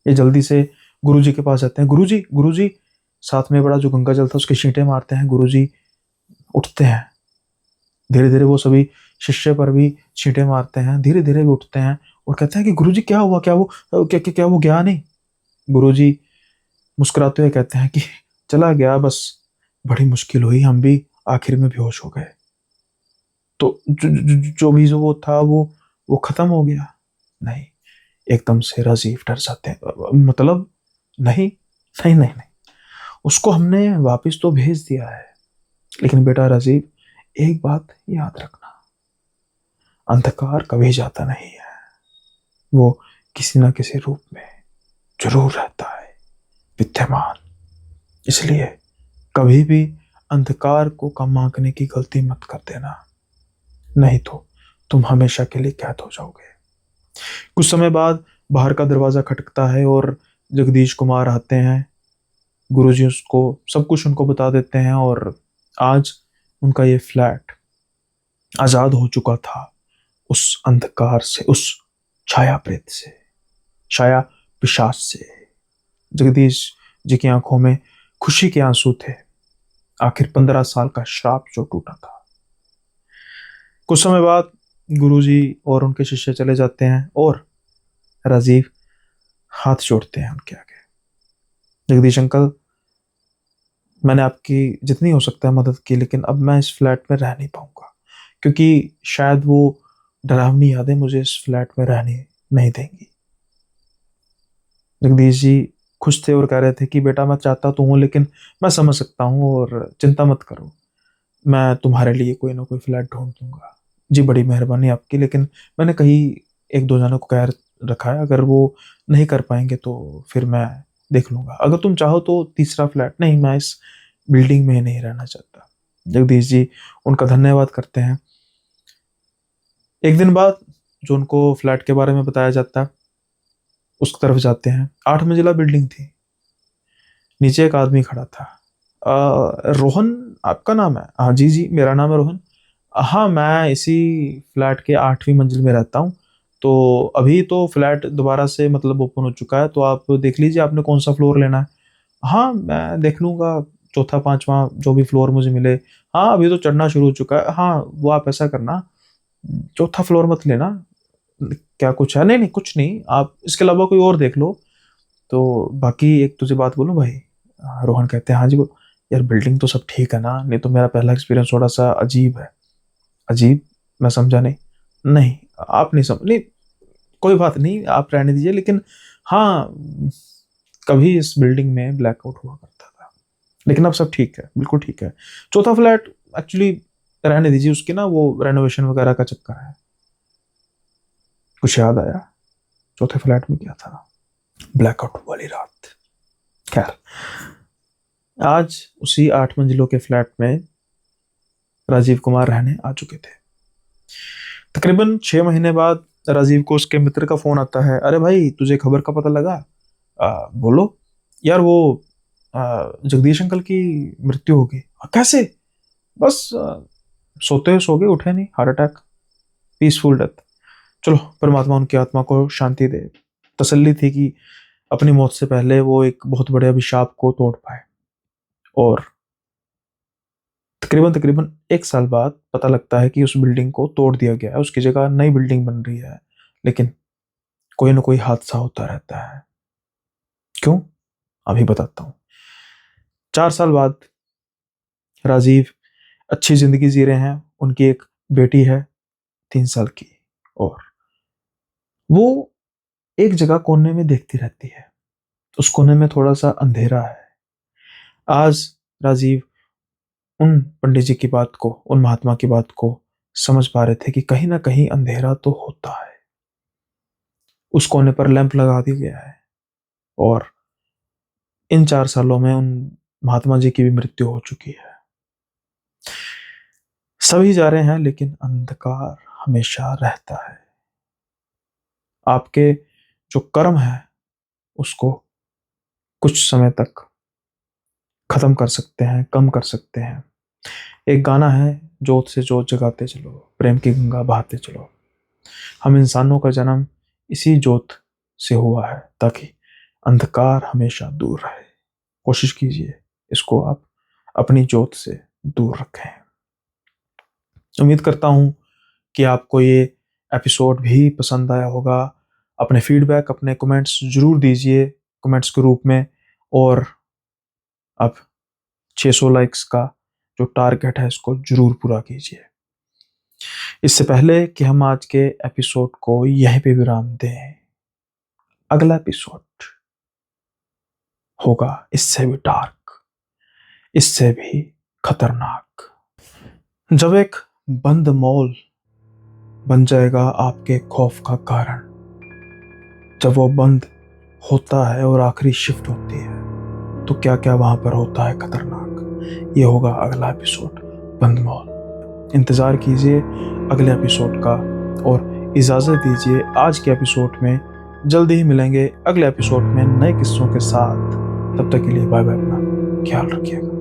ये जल्दी से गुरुजी के पास जाते हैं। गुरुजी गुरुजी, साथ में बड़ा जो गंगा जल था उसके छींटे मारते हैं। गुरुजी उठते हैं। धीरे धीरे वो सभी शिष्य पर भी छींटे मारते हैं। धीरे धीरे भी उठते हैं और कहते हैं कि गुरुजी क्या हुआ, क्या वो क्या वो गया नहीं? गुरुजी मुस्कुराते हुए कहते हैं कि चला गया, बस बड़ी मुश्किल हुई, हम भी आखिर में बेहोश हो गए। तो जो भी जो वो था वो खत्म हो गया? नहीं। एकदम से राजीव डर जाते हैं। मतलब नहीं नहीं नहीं नहीं, उसको हमने वापस तो भेज दिया है, लेकिन बेटा राजीव एक बात याद रखना, अंधकार कभी जाता नहीं है, वो किसी ना किसी रूप में जरूर रहता है विद्यमान। इसलिए कभी भी अंधकार को कम आंकने की गलती मत कर देना, नहीं तो तुम हमेशा के लिए कैद हो जाओगे। कुछ समय बाद बाहर का दरवाजा खटकता है और जगदीश कुमार आते हैं। गुरुजी उसको सब कुछ उनको बता देते हैं और आज उनका ये फ्लैट आजाद हो चुका था उस अंधकार से, उस छाया प्रेत से, छाया पिशाच से। जगदीश जी की आंखों में खुशी के आंसू थे। आखिर 15 साल का श्राप जो टूटा था। कुछ समय बाद गुरुजी और उनके शिष्य चले जाते हैं और राजीव हाथ जोड़ते हैं उनके आगे। जगदीश अंकल, मैंने आपकी जितनी हो सकता है मदद की, लेकिन अब मैं इस फ्लैट में रह नहीं पाऊंगा, क्योंकि शायद वो डरावनी यादें मुझे इस फ्लैट में रहने नहीं देंगी। जगदीश जी खुश थे और कह रहे थे कि बेटा मैं चाहता तो हूँ, लेकिन मैं समझ सकता हूँ और चिंता मत करो, मैं तुम्हारे लिए कोई ना कोई फ्लैट ढूंढ दूंगा। जी बड़ी मेहरबानी आपकी, लेकिन मैंने कहीं 1-2 जनों को कह रखा है, अगर वो नहीं कर पाएंगे तो फिर मैं देख लूंगा। अगर तुम चाहो तो तीसरा फ्लैट, नहीं मैं इस बिल्डिंग में नहीं रहना चाहता। जगदीश जी उनका धन्यवाद करते हैं। एक दिन बाद जो उनको फ्लैट के बारे में बताया जाता है उस तरफ जाते हैं। 8 मंजिला बिल्डिंग थी। नीचे एक आदमी खड़ा था। रोहन आपका नाम है? हाँ जी जी, मेरा नाम है रोहन। हाँ, मैं इसी फ्लैट के 8वीं मंजिल में रहता हूँ। तो अभी तो फ्लैट दोबारा से मतलब ओपन हो चुका है, तो आप देख लीजिए आपने कौन सा फ्लोर लेना है। हाँ मैं देख लूंगा, चौथा पांचवा जो भी फ्लोर मुझे मिले। हाँ अभी तो चढ़ना शुरू हो चुका है। हाँ वो आप ऐसा करना, चौथा फ्लोर मत लेना। क्या कुछ है? नहीं नहीं कुछ नहीं, आप इसके अलावा कोई और देख लो। तो बाकी एक तुझे बात बोलूं भाई? रोहन कहते हैं हाँ जी यार बिल्डिंग तो सब ठीक है ना, नहीं तो मेरा पहला एक्सपीरियंस थोड़ा सा अजीब है। अजीब? मैं समझा नहीं। नहीं आप नहीं समझ, नहीं कोई बात नहीं, आप रहने दीजिए, लेकिन हाँ कभी इस बिल्डिंग में ब्लैकआउट हुआ करता था, लेकिन अब सब ठीक है, बिल्कुल ठीक है। चौथा फ्लैट एक्चुअली रहने दीजिए, उसकी ना वो रेनोवेशन वगैरह का चक्कर है। कुछ याद आया? चौथे फ्लैट में क्या था? ब्लैकआउट वाली रात। खैर, आज उसी 8 मंजिलों के फ्लैट में राजीव कुमार रहने आ चुके थे। तकरीबन 6 महीने बाद राजीव को उसके मित्र का फोन आता है। अरे भाई तुझे खबर का पता लगा? बोलो। यार वो जगदीश अंकल की मृत्यु हो गई। कैसे? बस सोते हुए सो गए, उठे नहीं, हार्ट अटैक, पीसफुल डेथ। चलो परमात्मा उनकी आत्मा को शांति दे। तसल्ली थी कि अपनी मौत से पहले वो एक बहुत बड़े अभिशाप को तोड़ पाए। और तकरीबन तकरीबन 1 साल बाद पता लगता है कि उस बिल्डिंग को तोड़ दिया गया है, उसकी जगह नई बिल्डिंग बन रही है। लेकिन कोई ना कोई हादसा होता रहता है। क्यों? अभी बताता हूँ। 4 साल बाद राजीव अच्छी जिंदगी जी रहे हैं। उनकी एक बेटी है 3 साल की, और वो एक जगह कोने में देखती रहती है। उस कोने में थोड़ा सा अंधेरा है। आज राजीव उन पंडित जी की बात को, उन महात्मा की बात को समझ पा रहे थे कि कहीं ना कहीं अंधेरा तो होता है। उस कोने पर लैंप लगा दिया गया है, और इन 4 सालों में उन महात्मा जी की भी मृत्यु हो चुकी है। सभी जा रहे हैं, लेकिन अंधकार हमेशा रहता है। आपके जो कर्म है उसको कुछ समय तक खत्म कर सकते हैं, कम कर सकते हैं। एक गाना है, जोत से जोत जगाते चलो, प्रेम की गंगा बहाते चलो। हम इंसानों का जन्म इसी जोत से हुआ है, ताकि अंधकार हमेशा दूर रहे। कोशिश कीजिए इसको आप अपनी जोत से दूर रखें। उम्मीद करता हूं कि आपको ये एपिसोड भी पसंद आया होगा। अपने फीडबैक, अपने कमेंट्स जरूर दीजिए कमेंट्स के रूप में। और अब 600 लाइक्स का जो टारगेट है इसको जरूर पूरा कीजिए। इससे पहले कि हम आज के एपिसोड को यहीं पे विराम दें, अगला एपिसोड होगा इससे भी डार्क, इससे भी खतरनाक। जब एक बंद मॉल बन जाएगा आपके खौफ का कारण, जब वो बंद होता है और आखिरी शिफ्ट होती है, तो क्या क्या वहां पर होता है खतरनाक, ये होगा अगला एपिसोड बंद मॉल। इंतजार कीजिए अगले एपिसोड का, और इजाजत दीजिए आज के एपिसोड में। जल्दी ही मिलेंगे अगले एपिसोड में नए किस्सों के साथ। तब तक के लिए बाय बाय, अपना ख्याल रखिएगा।